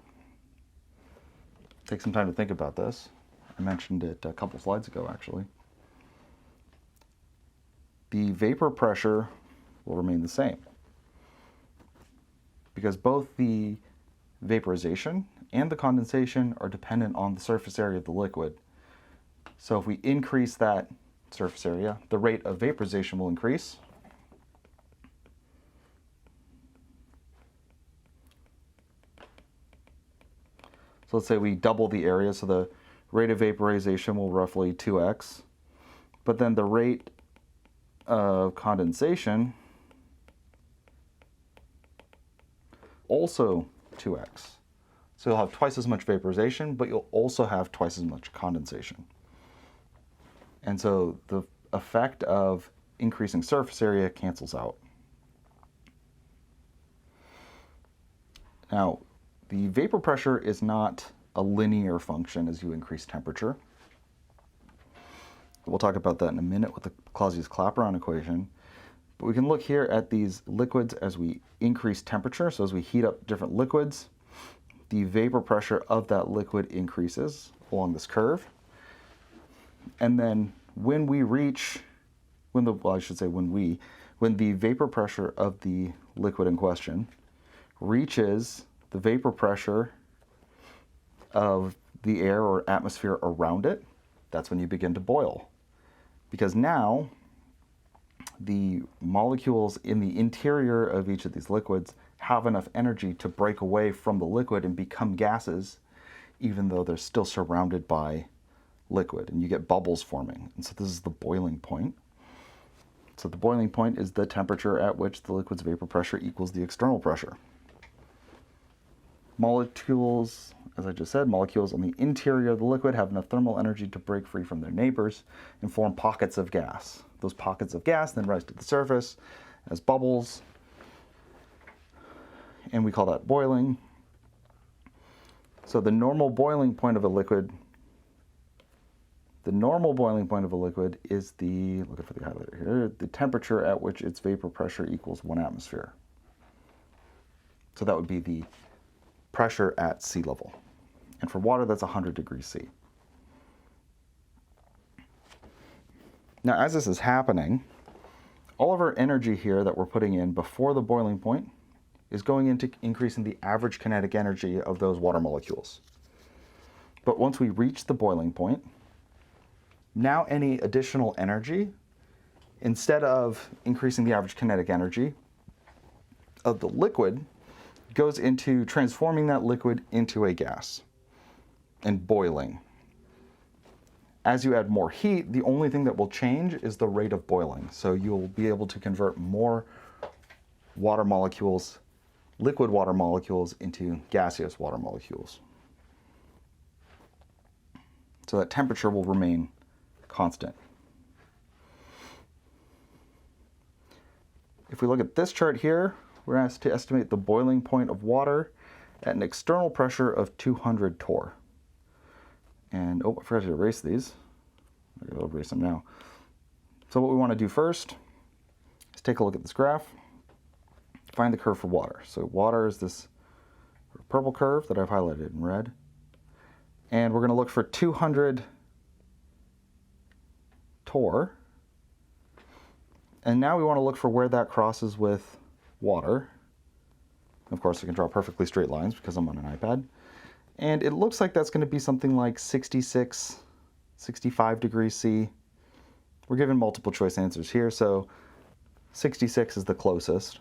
Take some time to think about this. I mentioned it a couple slides ago, actually. The vapor pressure will remain the same because both the vaporization and the condensation are dependent on the surface area of the liquid. So if we increase that surface area, the rate of vaporization will increase. So let's say we double the area, so the rate of vaporization will roughly 2x, but then the rate of condensation also 2x. So you'll have twice as much vaporization, but you'll also have twice as much condensation. And so the effect of increasing surface area cancels out. Now, the vapor pressure is not a linear function as you increase temperature. We'll talk about that in a minute with the Clausius-Clapeyron equation. But we can look here at these liquids as we increase temperature. So as we heat up different liquids, the vapor pressure of that liquid increases along this curve. And then when we reach, when the vapor pressure of the liquid in question reaches the vapor pressure of the air or atmosphere around it, that's when you begin to boil. Because now the molecules in the interior of each of these liquids have enough energy to break away from the liquid and become gases, even though they're still surrounded by liquid, and you get bubbles forming. And so this is the boiling point. So the boiling point is the temperature at which the liquid's vapor pressure equals the external pressure. Molecules, as I just said, molecules on the interior of the liquid have enough thermal energy to break free from their neighbors and form pockets of gas. Those pockets of gas then rise to the surface as bubbles, and we call that boiling. So the normal boiling point of a liquid is the, looking for the highlighter here, the temperature at which its vapor pressure equals 1 atmosphere. So that would be the pressure at sea level. And for water, that's 100 degrees C. Now, as this is happening, all of our energy here that we're putting in before the boiling point is going into increasing the average kinetic energy of those water molecules. But once we reach the boiling point, now any additional energy, instead of increasing the average kinetic energy of the liquid, goes into transforming that liquid into a gas and boiling. As you add more heat, the only thing that will change is the rate of boiling. So you'll be able to convert more water molecules, liquid water molecules, into gaseous water molecules. So that temperature will remain constant. If we look at this chart here, we're asked to estimate the boiling point of water at an external pressure of 200 torr. And, oh, I forgot to erase these. I'll erase them now. So what we want to do first is take a look at this graph, find the curve for water. So water is this purple curve that I've highlighted in red. And we're going to look for 200 torr. And now we want to look for where that crosses with water. Of course, I can draw perfectly straight lines because I'm on an iPad. And it looks like that's going to be something like 66, 65 degrees C. We're given multiple choice answers here, so 66 is the closest.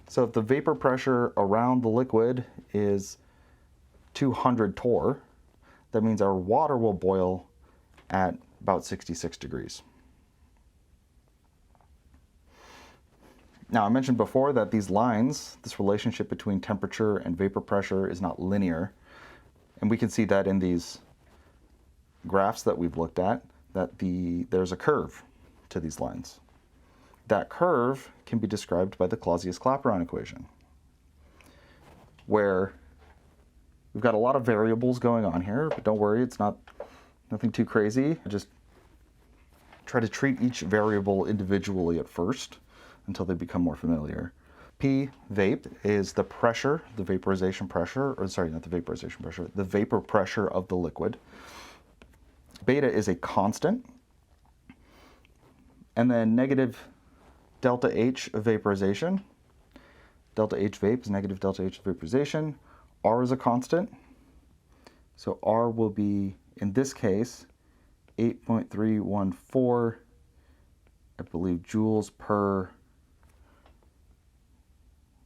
So if the vapor pressure around the liquid is 200 torr, that means our water will boil at about 66 degrees. Now, I mentioned before that these lines, this relationship between temperature and vapor pressure is not linear. And we can see that in these graphs that we've looked at, that there's a curve to these lines. That curve can be described by the Clausius-Clapeyron equation, where we've got a lot of variables going on here, but don't worry, it's nothing too crazy. Just try to treat each variable individually at first until they become more familiar. P vape is the pressure, the vaporization pressure, or sorry, not the vaporization pressure, the vapor pressure of the liquid. Beta is a constant. And then negative delta H of vaporization. Delta H vape is negative delta H of vaporization. R is a constant. So R will be, in this case, 8.314, I believe, joules per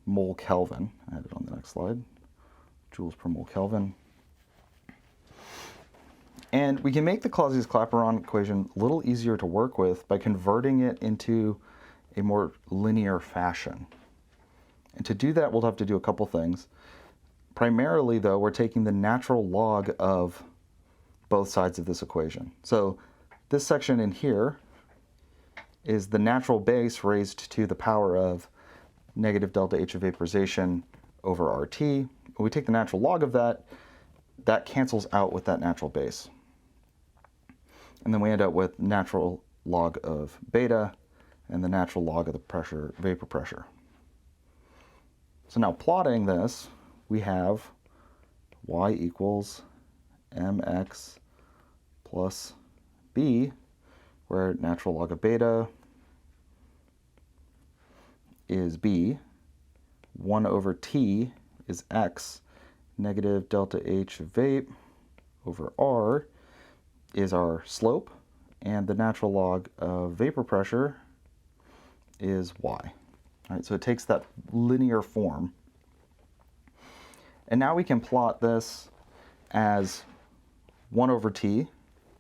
mole Kelvin. I had it on the next slide. Joules per mole Kelvin. And we can make the Clausius-Clapeyron equation a little easier to work with by converting it into a more linear fashion. And to do that, we'll have to do a couple things. Primarily, though, we're taking the natural log of both sides of this equation. So this section in here is the natural base raised to the power of negative delta H of vaporization over RT. When we take the natural log of that, that cancels out with that natural base. And then we end up with natural log of beta and the natural log of the pressure, vapor pressure. So now plotting this, we have y equals mx plus b, where natural log of beta is b, 1 over t is x, negative delta H of vape over r is our slope, and the natural log of vapor pressure is y. All right, so it takes that linear form. And now we can plot this as 1 over t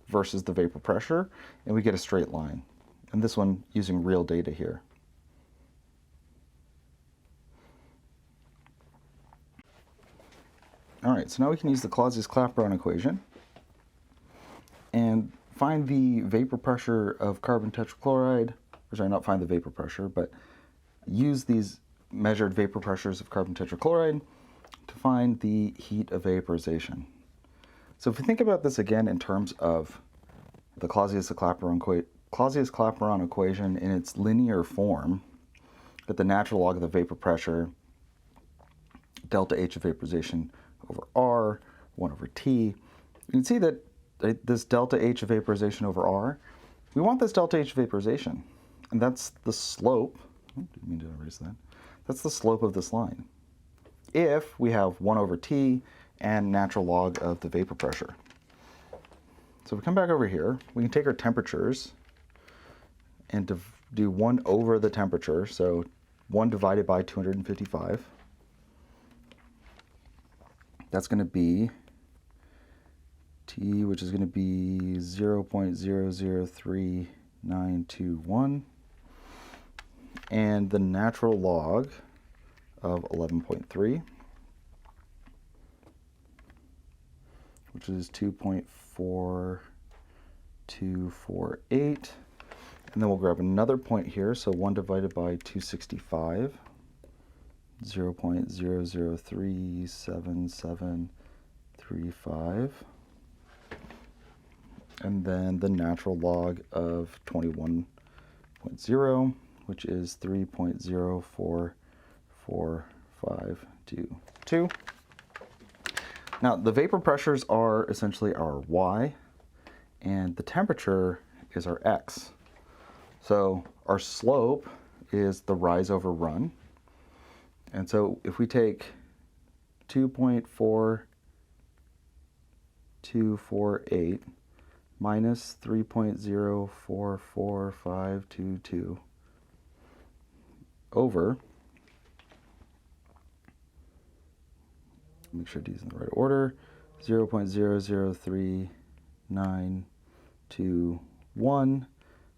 versus the vapor pressure, and we get a straight line. And this one using real data here. All right, so now we can use the Clausius-Clapeyron equation and find the vapor pressure of carbon tetrachloride, or sorry, not find the vapor pressure, but use these measured vapor pressures of carbon tetrachloride to find the heat of vaporization. So if we think about this again in terms of the Clausius-Clapeyron equation in its linear form, that the natural log of the vapor pressure, delta H of vaporization over R, 1 over T, you can see that this delta H of vaporization over R, we want this delta H of vaporization, and that's the slope, oh, didn't mean to erase that, that's the slope of this line, if we have 1 over T and natural log of the vapor pressure. So if we come back over here, we can take our temperatures and do 1 over the temperature, so 1 divided by 255. That's going to be T, which is going to be 0.003921, and the natural log of 11.3, which is 2.4248. And then we'll grab another point here, so 1 divided by 265, 0.00377735. And then the natural log of 21.0, which is 3.044522. Now, the vapor pressures are essentially our y, and the temperature is our x. So our slope is the rise over run. And so if we take 2.4248 minus 3.044522 over, make sure these in the right order, 0.003921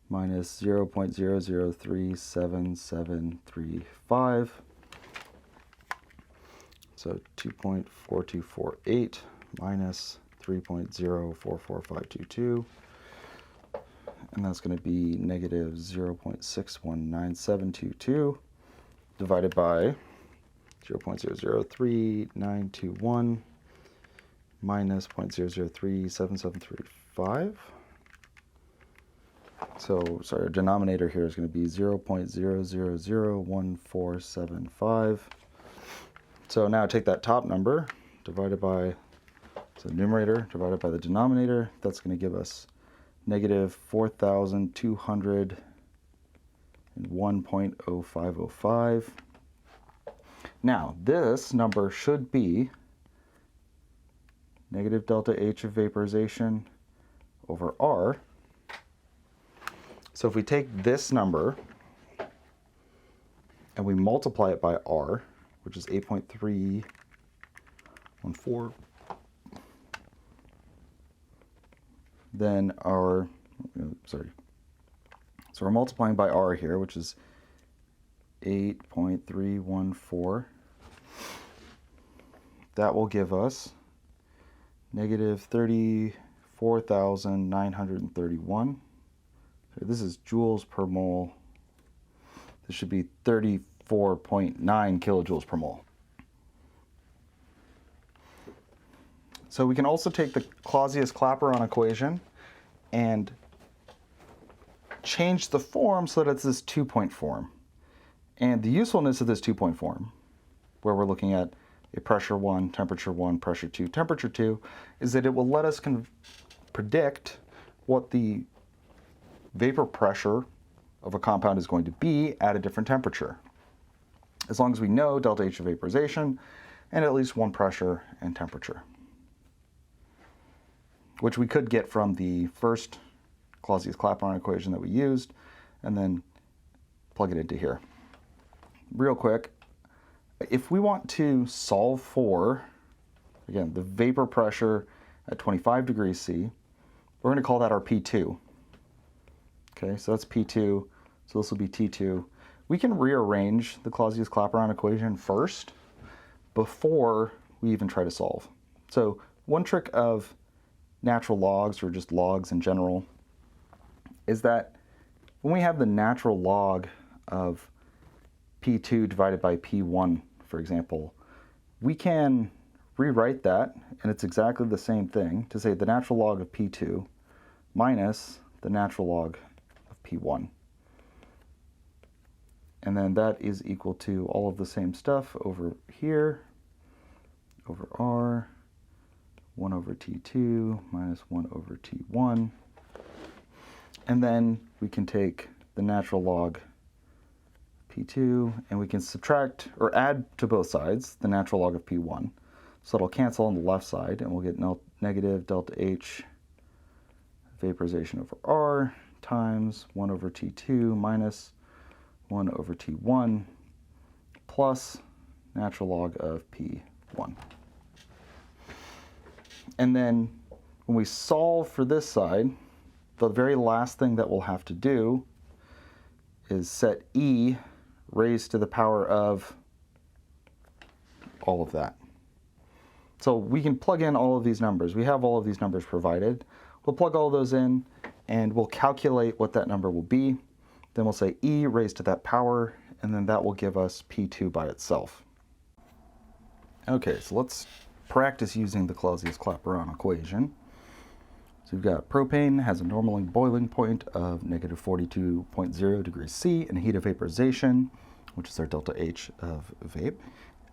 minus 0.00377735. So 2.4248 minus 3.044522, and that's going to be negative 0.619722 divided by 0.003921 minus 0.00377735. So, sorry, our denominator here is going to be 0.001475. So now take that top number divided by, so the numerator divided by the denominator, that's going to give us negative 4,201.0505. Now, this number should be negative delta H of vaporization over R. So if we take this number and we multiply it by R, which is 8.314, then our, so we're multiplying by R here, which is 8.314. That will give us negative 34,931. So this is joules per mole. This should be 34.9 kilojoules per mole. So we can also take the Clausius-Clapeyron equation and change the form so that it's this two-point form. And the usefulness of this two-point form, where we're looking at a pressure 1, temperature 1, pressure 2, temperature 2, is that it will let us predict what the vapor pressure of a compound is going to be at a different temperature, as long as we know delta H of vaporization and at least one pressure and temperature, which we could get from the first Clausius-Clapeyron equation that we used, and then plug it into here. Real quick, if we want to solve for, again, the vapor pressure at 25 degrees C, we're going to call that our P2. Okay, so that's P2, so this will be T2. We can rearrange the Clausius-Clapeyron equation first before we even try to solve. So one trick of natural logs, or just logs in general, is that when we have the natural log of P2 divided by P1, for example, we can rewrite that, and it's exactly the same thing, to say the natural log of P2 minus the natural log of P1. And then that is equal to all of the same stuff over here, over R, 1 over T2 minus 1 over T1. And then we can take the natural log P2, and we can subtract or add to both sides the natural log of P1. So it'll cancel on the left side, and we'll get negative delta H vaporization over R times 1 over T2 minus 1 over T1 plus natural log of P1. And then when we solve for this side, the very last thing that we'll have to do is set E raised to the power of all of that. So we can plug in all of these numbers. We have all of these numbers provided. We'll plug all those in, and we'll calculate what that number will be. Then we'll say E raised to that power, and then that will give us P2 by itself. Okay, so let's practice using the Clausius-Clapeyron equation. So we've got propane has a normally boiling point of negative 42.0 degrees C and heat of vaporization, which is our delta H of vape,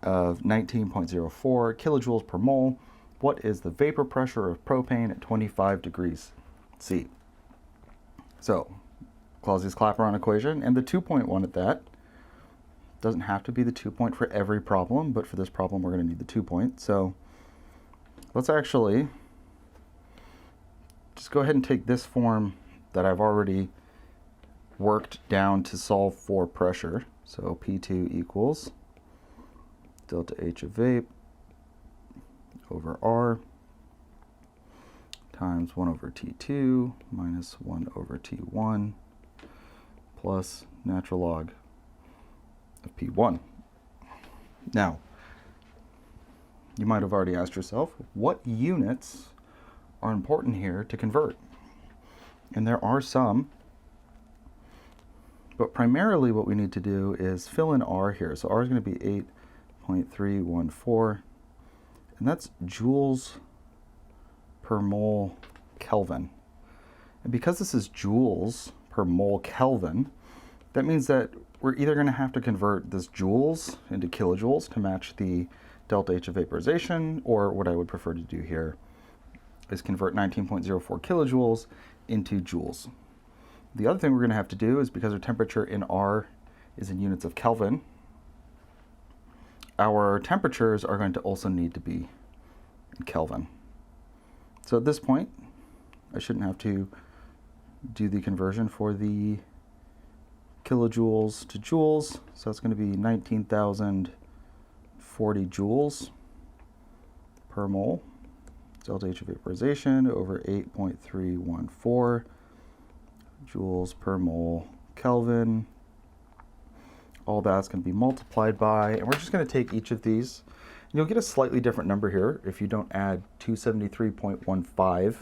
of 19.04 kilojoules per mole. What is the vapor pressure of propane at 25 degrees C? So, Clausius-Clapeyron equation, and the 2-point at that. Doesn't have to be the 2-point for every problem, but for this problem we're going to need the 2-point. So let's actually just go ahead and take this form that I've already worked down to solve for pressure. So P2 equals delta H of vape over R times 1 over T2 minus 1 over T1 plus natural log of P1. Now, you might have already asked yourself, what units are important here to convert? And there are some, but primarily what we need to do is fill in R here. So R is going to be 8.314, and that's joules per mole Kelvin. And because this is joules per mole Kelvin, that means that we're either going to have to convert this joules into kilojoules to match the delta H of vaporization, or what I would prefer to do here is convert 19.04 kilojoules into joules. The other thing we're going to have to do is, because our temperature in R is in units of Kelvin, our temperatures are going to also need to be in Kelvin. So at this point, I shouldn't have to do the conversion for the kilojoules to joules. So it's going to be 19,040 joules per mole. Delta H of vaporization over 8.314 joules per mole Kelvin. All that's going to be multiplied by, and we're just going to take each of these. And you'll get a slightly different number here if you don't add 273.15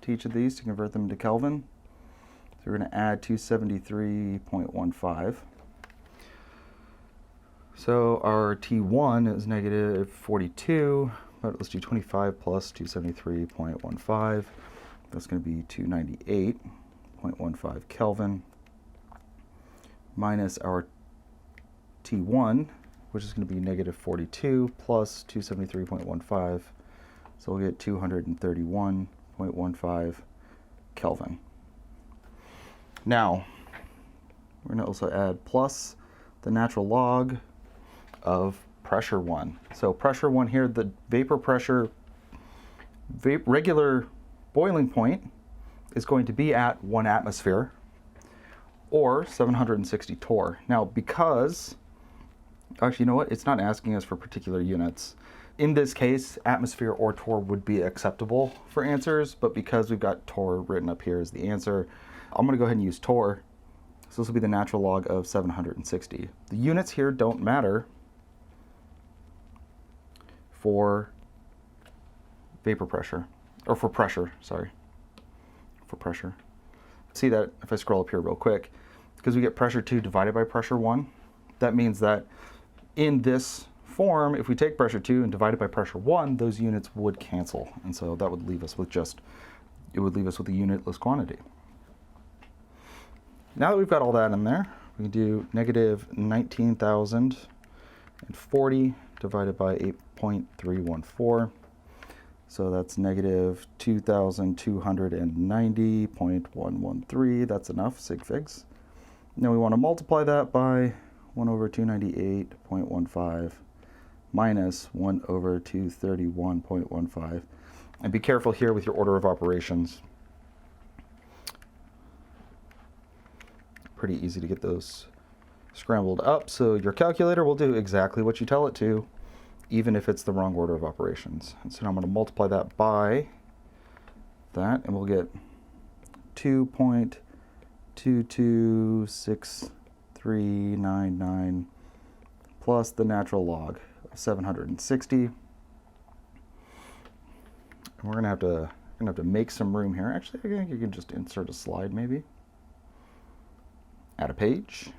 to each of these to convert them to Kelvin. So we're going to add 273.15. So our T1 is negative 42 let's do 25 plus 273.15. That's going to be 298.15 Kelvin minus our T1, which is going to be negative 42 plus 273.15. So we'll get 231.15 Kelvin. Now, we're going to also add plus the natural log of pressure 1. So pressure 1 here, the vapor pressure, regular boiling point is going to be at 1 atmosphere or 760 torr. Now, because, actually, you know what? It's not asking us for particular units. In this case, atmosphere or torr would be acceptable for answers, but because we've got torr written up here as the answer, I'm going to go ahead and use torr. So this will be the natural log of 760. The units here don't matter for vapor pressure, or for pressure, sorry, for pressure. See that if I scroll up here real quick, because we get pressure 2 divided by pressure 1, that means that in this form, if we take pressure 2 and divide it by pressure 1, those units would cancel. And so that would leave us with just, it would leave us with a unitless quantity. Now that we've got all that in there, we can do negative 19,040 divided by 8.314. So that's negative 2,290.113. That's enough sig figs. Now we want to multiply that by 1 over 298.15 minus 1 over 231.15. And be careful here with your order of operations. Pretty easy to get those scrambled up. So your calculator will do exactly what you tell it to, even if it's the wrong order of operations. And so now I'm going to multiply that by that, and we'll get 2.226399 plus the natural log of 760. And we're going to have to make some room here. Actually, I think you can just insert a slide maybe. Add a page.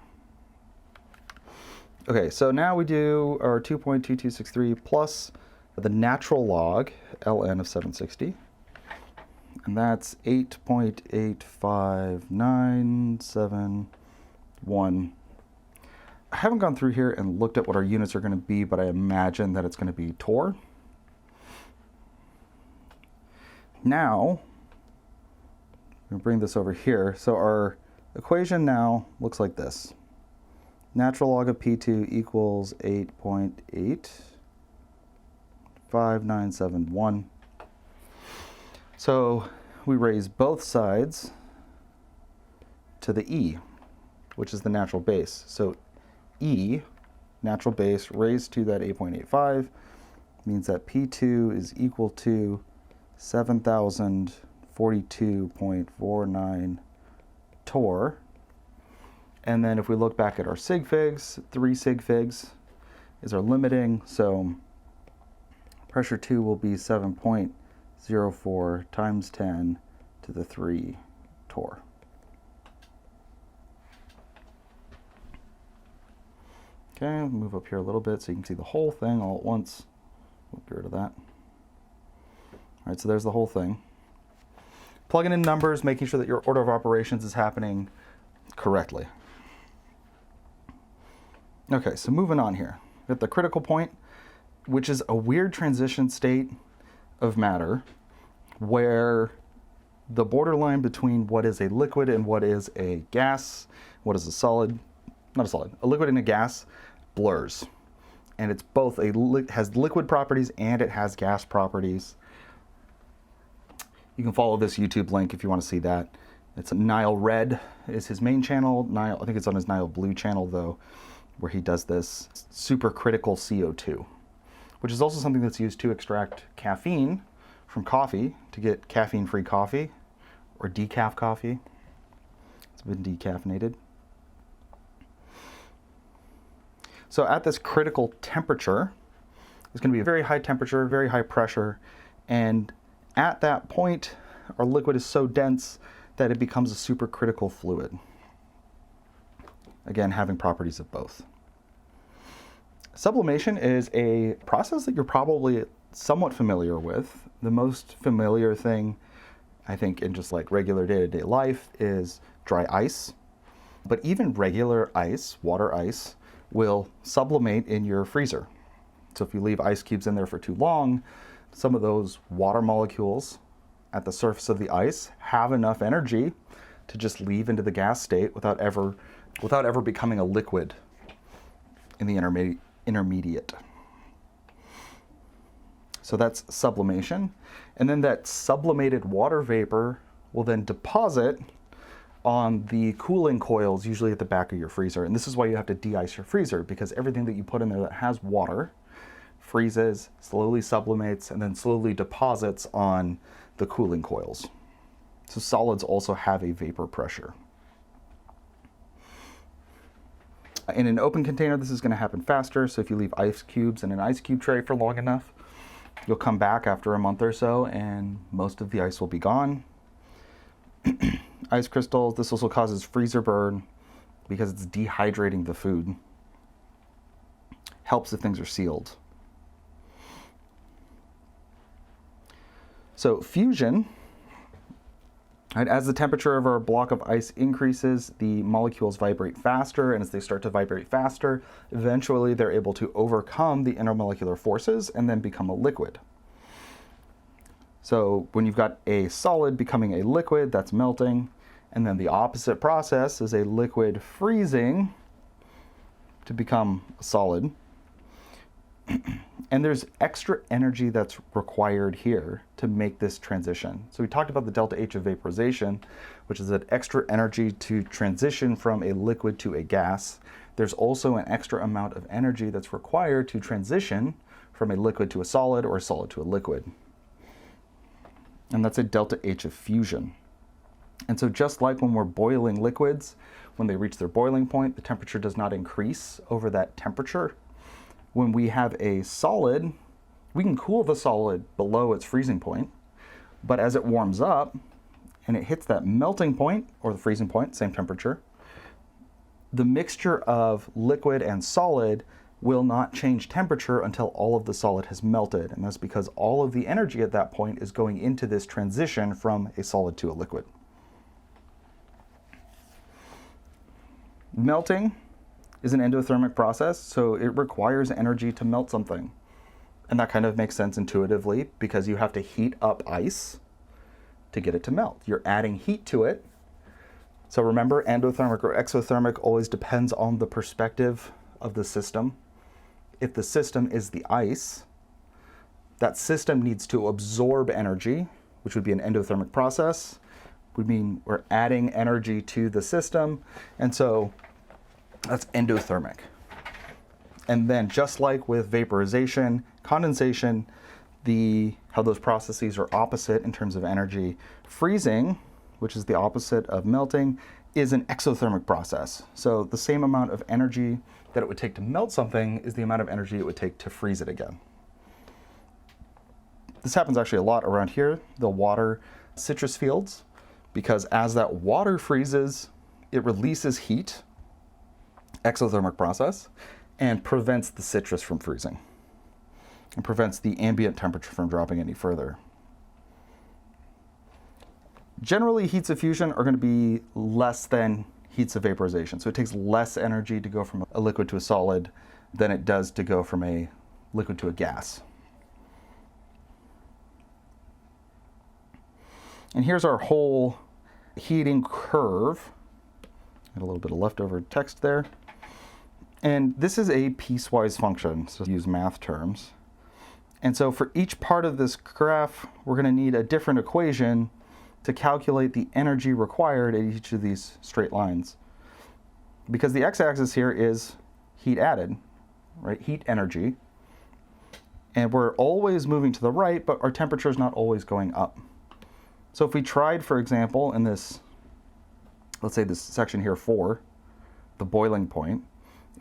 Okay, so now we do our 2.2263 plus the natural log, ln of 760. And that's 8.85971. I haven't gone through here and looked at what our units are going to be, but I imagine that it's going to be torr. Now, I'm going to bring this over here. So our equation now looks like this. Natural log of P2 equals 8.85971. So we raise both sides to the E, which is the natural base. So E, natural base, raised to that 8.85 means that P2 is equal to 7,042.49 torr. And then if we look back at our sig figs, 3 sig figs is our limiting. So pressure 2 will be 7.04 times 10 to the 3 torr. Okay, we'll move up here a little bit so you can see the whole thing all at once. We'll get rid of that. All right, so there's the whole thing. Plugging in numbers, making sure that your order of operations is happening correctly. Okay, so moving on here. At the critical point, which is a weird transition state of matter where the borderline between what is a liquid and what is a gas, what is a solid, not a solid, a liquid and a gas blurs. And it's both has liquid properties and it has gas properties. You can follow this YouTube link if you want to see that. It's Nile Red is his main channel. Nile, I think it's on his Nile Blue channel though, where he does this supercritical CO2, which is also something that's used to extract caffeine from coffee to get caffeine-free coffee or decaf coffee. It's been decaffeinated. So at this critical temperature, it's going to be a very high temperature, very high pressure, and at that point, our liquid is so dense that it becomes a supercritical fluid. Again, having properties of both. Sublimation is a process that you're probably somewhat familiar with. The most familiar thing, I think, in just like regular day-to-day life is dry ice. But even regular ice, water ice, will sublimate in your freezer. So if you leave ice cubes in there for too long, some of those water molecules at the surface of the ice have enough energy to just leave into the gas state without ever becoming a liquid in the intermediate. So that's sublimation. And then that sublimated water vapor will then deposit on the cooling coils, usually at the back of your freezer. And this is why you have to de-ice your freezer, because everything that you put in there that has water freezes, slowly sublimates, and then slowly deposits on the cooling coils. So solids also have a vapor pressure. In an open container, this is going to happen faster. So if you leave ice cubes in an ice cube tray for long enough, you'll come back after a month or so and most of the ice will be gone. Ice crystals, this also causes freezer burn because it's dehydrating the food. Helps if things are sealed. So fusion, right, as the temperature of our block of ice increases, the molecules vibrate faster, and as they start to vibrate faster, eventually they're able to overcome the intermolecular forces and then become a liquid. So when you've got a solid becoming a liquid, that's melting, and then the opposite process is a liquid freezing to become a solid. And there's extra energy that's required here to make this transition. So we talked about the delta H of vaporization, which is that extra energy to transition from a liquid to a gas. There's also an extra amount of energy that's required to transition from a liquid to a solid or a solid to a liquid. And that's a delta H of fusion. And so just like when we're boiling liquids, when they reach their boiling point, the temperature does not increase over that temperature. When we have a solid, we can cool the solid below its freezing point, but as it warms up and it hits that melting point or the freezing point, same temperature, the mixture of liquid and solid will not change temperature until all of the solid has melted. And that's because all of the energy at that point is going into this transition from a solid to a liquid. Melting is an endothermic process, so it requires energy to melt something. And that kind of makes sense intuitively because you have to heat up ice to get it to melt. You're adding heat to it. So remember, endothermic or exothermic always depends on the perspective of the system. If the system is the ice, that system needs to absorb energy, which would be an endothermic process, would mean we're adding energy to the system. And so that's endothermic. And then just like with vaporization, condensation, how those processes are opposite in terms of energy. Freezing, which is the opposite of melting, is an exothermic process. So the same amount of energy that it would take to melt something is the amount of energy it would take to freeze it again. This happens actually a lot around here, the water citrus fields, because as that water freezes, it releases heat, exothermic process, and prevents the citrus from freezing and prevents the ambient temperature from dropping any further. Generally, heats of fusion are going to be less than heats of vaporization. So it takes less energy to go from a liquid to a solid than it does to go from a liquid to a gas. And here's our whole heating curve. Got a little bit of leftover text there. And this is a piecewise function, so use math terms. And so for each part of this graph, we're going to need a different equation to calculate the energy required at each of these straight lines. Because the x-axis here is heat added, right? Heat energy. And we're always moving to the right, but our temperature is not always going up. So if we tried, for example, in this, let's say this section here 4, the boiling point,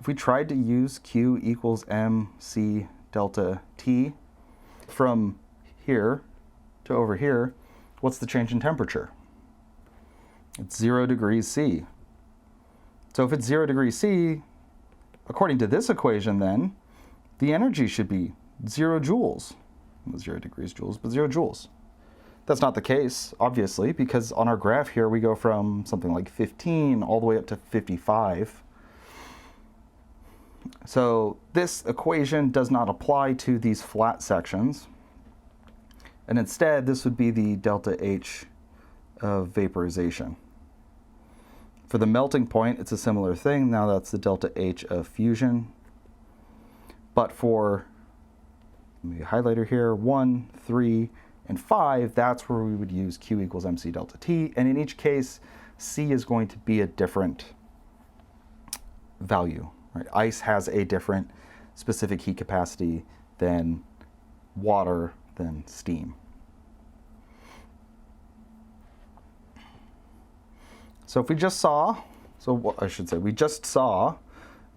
if we tried to use Q equals mc delta T from here to over here, what's the change in temperature? It's 0 degrees C. So if it's 0 degrees C, according to this equation then, the energy should be 0 joules. 0 degrees joules, but 0 joules. That's not the case, obviously, because on our graph here we go from something like 15 all the way up to 55. So this equation does not apply to these flat sections. And instead, this would be the delta H of vaporization. For the melting point, it's a similar thing. Now that's the delta H of fusion. But for the highlighter here, 1, 3, and 5, that's where we would use Q equals MC delta T. And in each case, C is going to be a different value. Right? Ice has a different specific heat capacity than water, than steam. So if we just saw, we just saw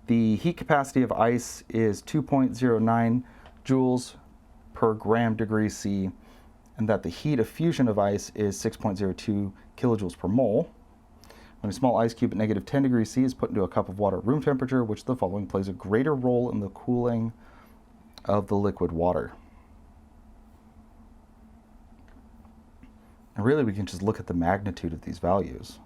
the heat capacity of ice is 2.09 joules per gram degree C, and that the heat of fusion of ice is 6.02 kilojoules per mole. When a small ice cube at negative 10 degrees C is put into a cup of water at room temperature, which of the following plays a greater role in the cooling of the liquid water? And really, we can just look at the magnitude of these values.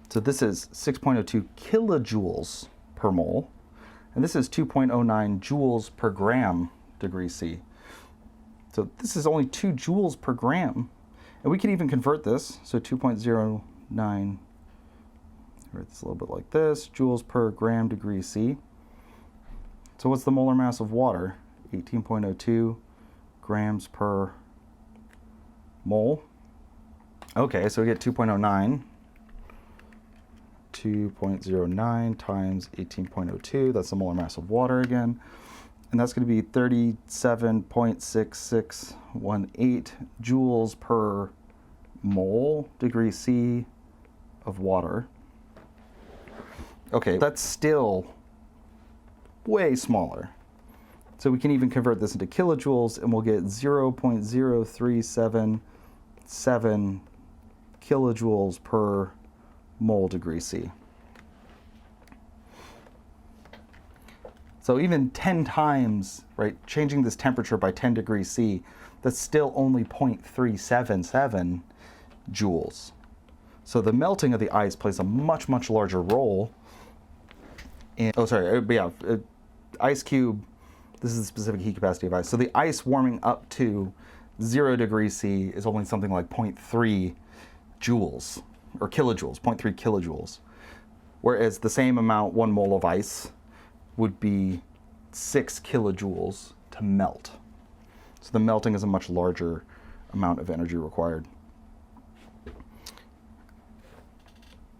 So this is 6.02 kilojoules per mole, and this is 2.09 joules per gram degree C. So this is only 2 joules per gram. And we can even convert this, so 2.09, write this a little bit like this, joules per gram degree C. So what's the molar mass of water? 18.02 grams per mole. Okay, so we get 2.09. 2.09 times 18.02, that's the molar mass of water again. And that's going to be 37.6618 joules per mole degree C of water. Okay, that's still way smaller. So we can even convert this into kilojoules, and we'll get 0.0377 kilojoules per mole degree C. So even 10 times, right, changing this temperature by 10 degrees C, that's still only 0.377 joules. So the melting of the ice plays a much, much larger role in, ice cube, this is the specific heat capacity of ice. So the ice warming up to 0 degrees C is only something like 0.3 joules, or kilojoules, 0.3 kilojoules. Whereas the same amount, 1 mole of ice, would be 6 kilojoules to melt. So the melting is a much larger amount of energy required.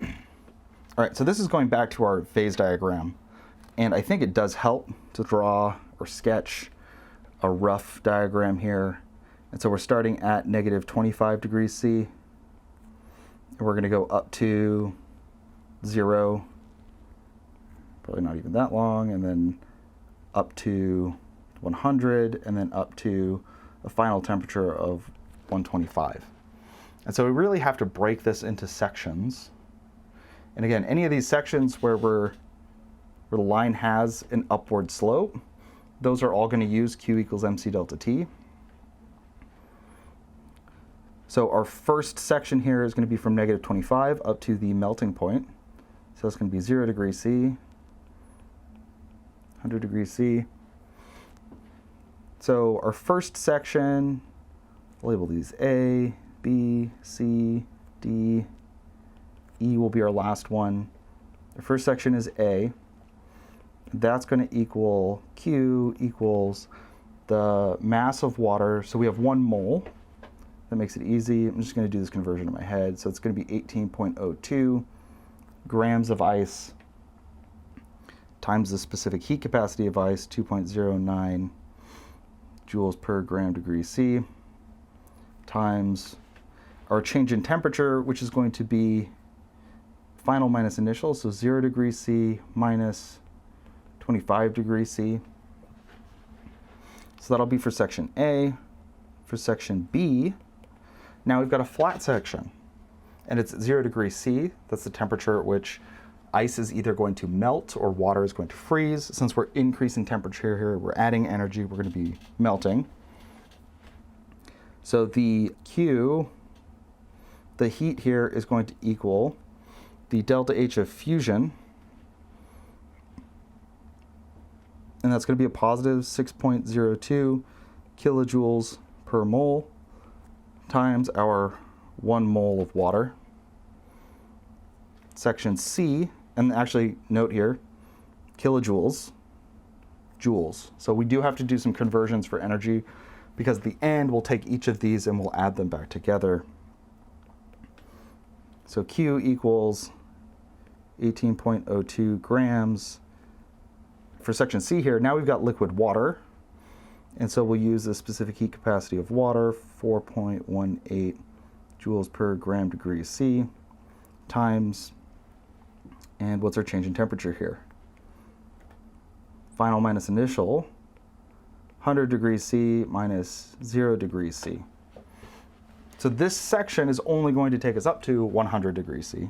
All right, so this is going back to our phase diagram. And I think it does help to draw or sketch a rough diagram here. And so we're starting at negative 25 degrees C. And we're going to go up to 0, probably not even that long, and then up to 100, and then up to a final temperature of 125. And so we really have to break this into sections. And again, any of these sections where the line has an upward slope, those are all going to use Q equals MC delta T. So our first section here is going to be from negative 25 up to the melting point. So it's going to be 0 degrees C, 100 degrees C. So our first section, I'll label these A, B, C, D, E will be our last one. The first section is A. That's going to equal Q equals the mass of water. So we have 1 mole. That makes it easy. I'm just going to do this conversion in my head. So it's going to be 18.02 grams of ice times the specific heat capacity of ice, 2.09 joules per gram degree C, times our change in temperature, which is going to be final minus initial, so 0 degrees C minus 25 degrees C. So that'll be for section A. For section B, now we've got a flat section, and it's 0 degrees C. That's the temperature at which ice is either going to melt or water is going to freeze. Since we're increasing temperature here, we're adding energy, we're going to be melting. So the Q, the heat here is going to equal the delta H of fusion, and that's going to be a positive 6.02 kilojoules per mole times our 1 mole of water. Section C, and actually note here, kilojoules, joules. So we do have to do some conversions for energy, because at the end we'll take each of these and we'll add them back together. So Q equals 18.02 grams. For section C here, now we've got liquid water, and so we'll use the specific heat capacity of water, 4.18 joules per gram degree C, times, and what's our change in temperature here? Final minus initial, 100 degrees C minus 0 degrees C. So this section is only going to take us up to 100 degrees C.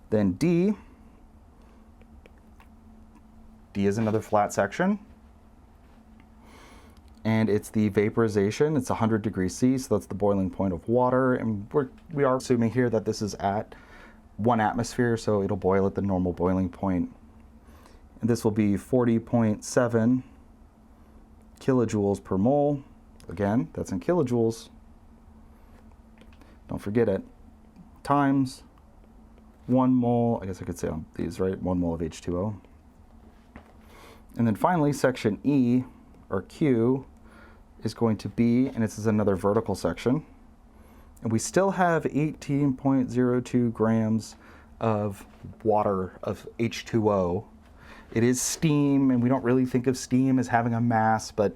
Then D is another flat section, and it's the vaporization. It's 100 degrees C, so that's the boiling point of water, and we are assuming here that this is at 1 atmosphere, so it'll boil at the normal boiling point. And this will be 40.7 kilojoules per mole. Again, that's in kilojoules. Don't forget it. Times 1 mole, I guess I could say on these, right? 1 mole of H2O. And then finally, section E, or Q, is going to be, and this is another vertical section, and we still have 18.02 grams of water, of H2O. It is steam, and we don't really think of steam as having a mass, but,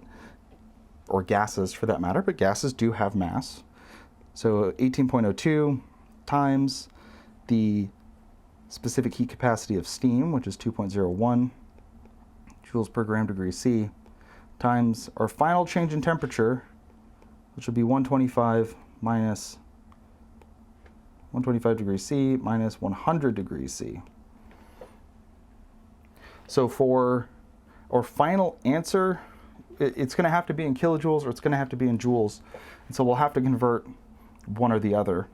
or gases for that matter, but gases do have mass. So 18.02 times the specific heat capacity of steam, which is 2.01 joules per gram degree C, times our final change in temperature, which will be 125 minus 125 degrees C minus 100 degrees C. So for our final answer, it's going to have to be in kilojoules or it's going to have to be in joules. And so we'll have to convert one or the other.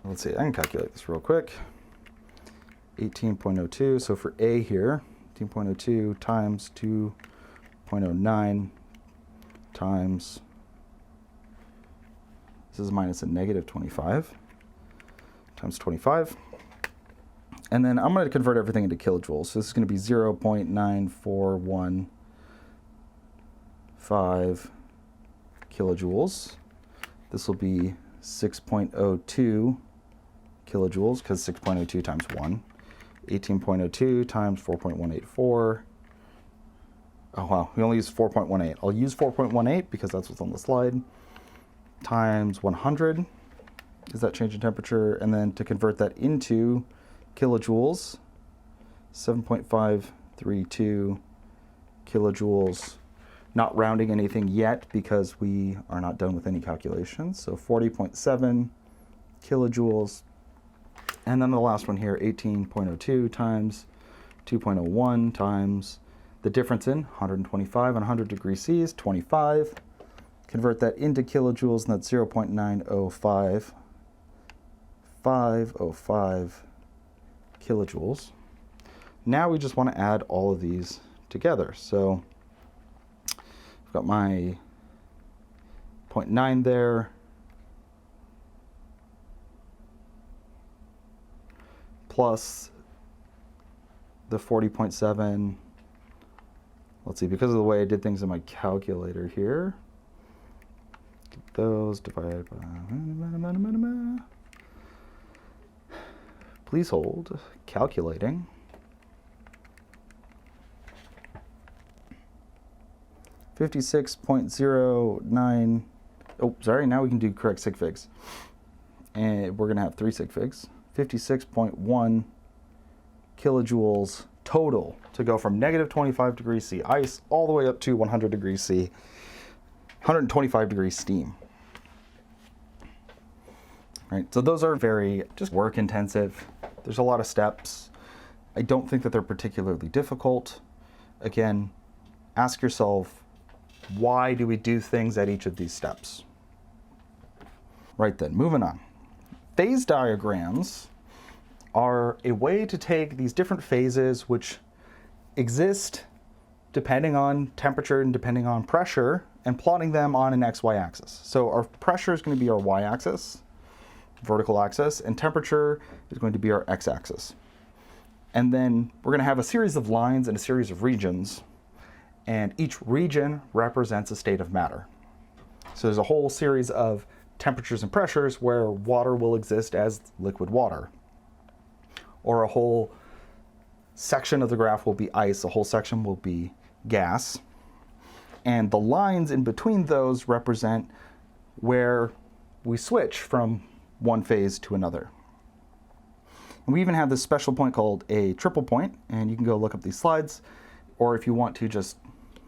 Let's see, I can calculate this real quick. 18.02, so for A here, 18.02 times 2.09 times, this is minus a negative 25, times 25. And then I'm going to convert everything into kilojoules. So this is going to be 0.9415 kilojoules. This will be 6.02 kilojoules, because 6.02 times 1. 18.02 times 4.184. Oh wow, we only use 4.18. I'll use 4.18 because that's what's on the slide. Times 100 is that change in temperature, and then to convert that into kilojoules, 7.532 kilojoules. Not rounding anything yet because we are not done with any calculations. So 40.7 kilojoules. And then the last one here, 18.02 times 2.01 times the difference in 125 and 100 degrees C is 25. Convert that into kilojoules, and that's 0.905505 kilojoules. Now we just want to add all of these together. So I've got my 0.9 there, plus the 40.7. Let's see, because of the way I did things in my calculator here, get those divided by, please hold, calculating. $56.09. Oh, sorry, now we can do correct sig figs. And we're going to have 3 sig figs. 56.1 kilojoules total to go from negative 25 degrees C ice all the way up to 100 degrees C, 125 degrees steam. right? So those are very just work intensive. There's a lot of steps. I don't think that they're particularly difficult. Again, ask yourself, why do we do things at each of these steps? Right then, moving on. Phase diagrams are a way to take these different phases which exist depending on temperature and depending on pressure and plotting them on an XY axis. So our pressure is going to be our Y axis, vertical axis, and temperature is going to be our X axis. And then we're going to have a series of lines and a series of regions, and each region represents a state of matter. So there's a whole series of temperatures and pressures where water will exist as liquid water, or a whole section of the graph will be ice, a whole section will be gas, and the lines in between those represent where we switch from one phase to another. And we even have this special point called a triple point, and you can go look up these slides, or if you want to just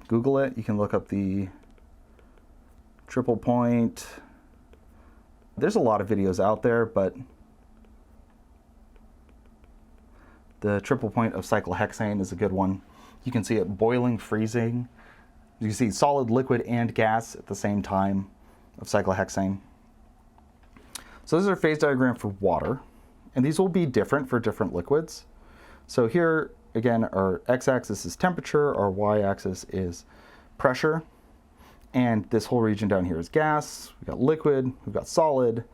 Google it, you can look up the triple point. There's a lot of videos out there, but the triple point of cyclohexane is a good one. You can see it boiling, freezing. You see solid, liquid, and gas at the same time of cyclohexane. So this is our phase diagram for water, and these will be different for different liquids. So here, again, our x-axis is temperature, our y-axis is pressure, and this whole region down here is gas. We've got liquid, we've got solid,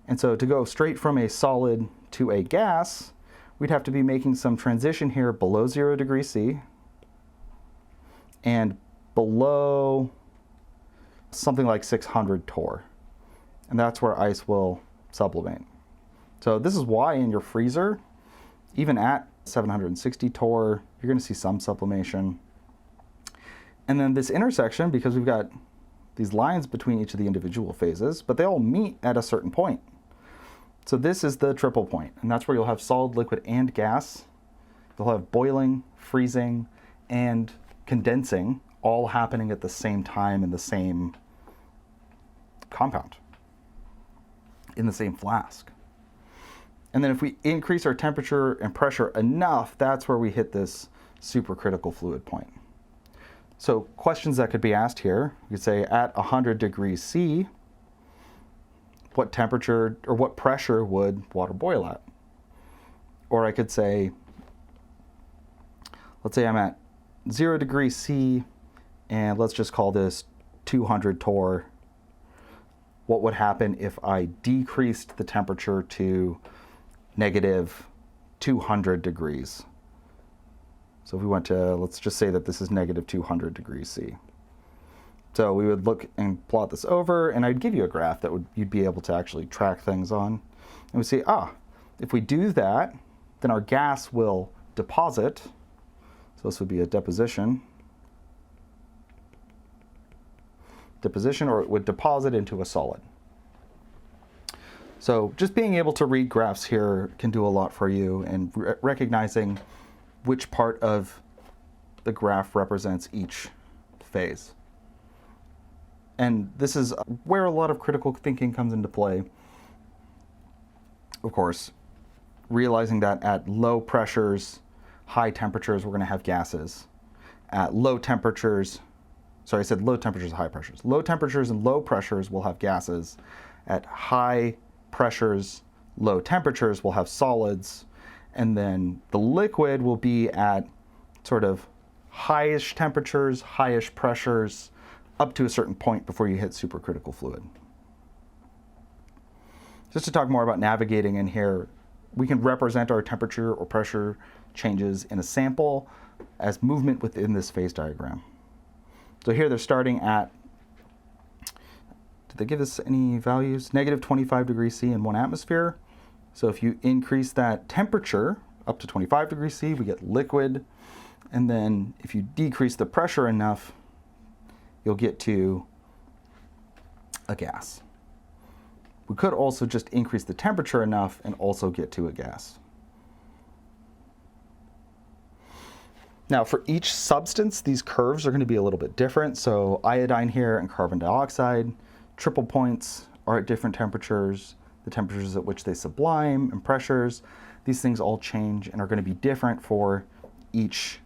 and so to go straight from a solid to a gas, we'd have to be making some transition here below 0 degrees C and below something like 600 torr. And that's where ice will sublimate. So this is why in your freezer, even at 760 torr, you're going to see some sublimation. And then this intersection, because we've got these lines between each of the individual phases, but they all meet at a certain point. So this is the triple point, and that's where you'll have solid, liquid, and gas. You'll have boiling, freezing, and condensing all happening at the same time in the same compound, in the same flask. And then if we increase our temperature and pressure enough, that's where we hit this supercritical fluid point. So questions that could be asked here, you could say at 100 degrees C, what temperature or what pressure would water boil at? Or I could say, let's say I'm at 0 degrees C, and let's just call this 200 torr. What would happen if I decreased the temperature to negative 200 degrees? So if we went to, let's just say that this is negative 200 degrees C. So we would look and plot this over, and I'd give you a graph that you'd be able to actually track things on. And we say, if we do that, then our gas will deposit. So this would be a deposition. Or it would deposit into a solid. So just being able to read graphs here can do a lot for you, and recognizing which part of the graph represents each phase. And this is where a lot of critical thinking comes into play. Of course, realizing that at low pressures, high temperatures, we're going to have gases. At low temperatures, sorry, I said low temperatures, high pressures. Low temperatures and low pressures will have gases. At high pressures, low temperatures, we'll have solids. And then the liquid will be at sort of highish temperatures, highish pressures, up to a certain point before you hit supercritical fluid. Just to talk more about navigating in here, we can represent our temperature or pressure changes in a sample as movement within this phase diagram. So here they're starting at, did they give us any values? Negative 25 degrees C in 1 atmosphere. So if you increase that temperature up to 25 degrees C, we get liquid. And then if you decrease the pressure enough, you'll get to a gas. We could also just increase the temperature enough and also get to a gas. Now for each substance, these curves are going to be a little bit different. So iodine here and carbon dioxide, triple points are at different temperatures. the temperatures at which they sublime, and pressures. These things all change and are going to be different for each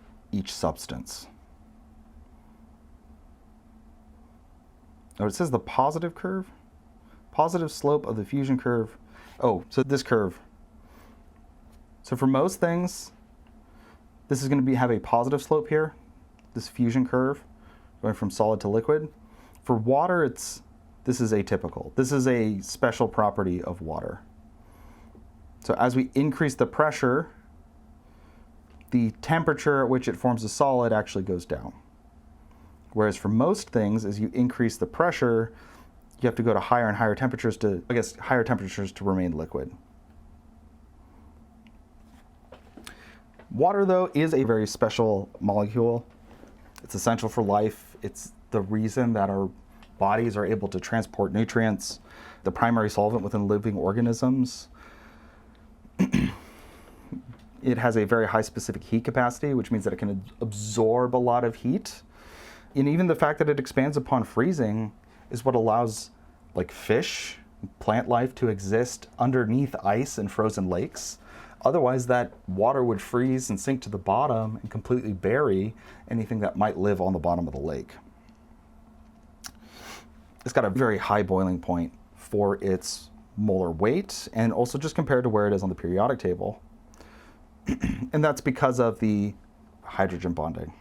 substance. Oh, it says the positive curve? Positive slope of the fusion curve. Oh, so this curve. So for most things, this is going to have a positive slope here, this fusion curve, going from solid to liquid. For water, this is atypical. This is a special property of water. So as we increase the pressure, the temperature at which it forms a solid actually goes down. Whereas for most things, as you increase the pressure, you have to go to higher and higher temperatures to remain liquid. Water, though, is a very special molecule. It's essential for life. It's the reason that our bodies are able to transport nutrients, the primary solvent within living organisms. It has a very high specific heat capacity, which means that it can absorb a lot of heat. And even the fact that it expands upon freezing is what allows like fish, plant life to exist underneath ice in frozen lakes. Otherwise, that water would freeze and sink to the bottom and completely bury anything that might live on the bottom of the lake. It's got a very high boiling point for its molar weight, and also just compared to where it is on the periodic table. And that's because of the hydrogen bonding.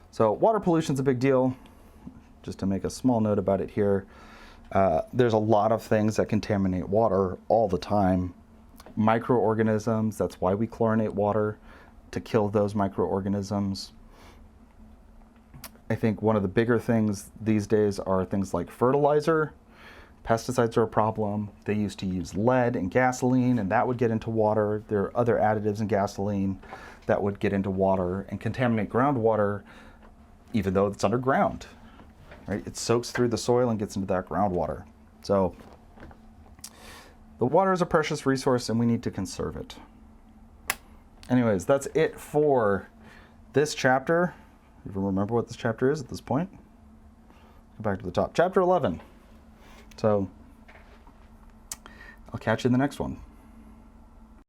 So water pollution is a big deal. Just to make a small note about it here, there's a lot of things that contaminate water all the time. Microorganisms, that's why we chlorinate water, to kill those microorganisms. I think one of the bigger things these days are things like fertilizer. Pesticides are a problem. They used to use lead in gasoline, and that would get into water. There are other additives in gasoline that would get into water and contaminate groundwater, even though it's underground. Right? It soaks through the soil and gets into that groundwater. So the water is a precious resource, and we need to conserve it. Anyways, that's it for this chapter. You remember what this chapter is at this point? Go back to the top. Chapter 11. So I'll catch you in the next one.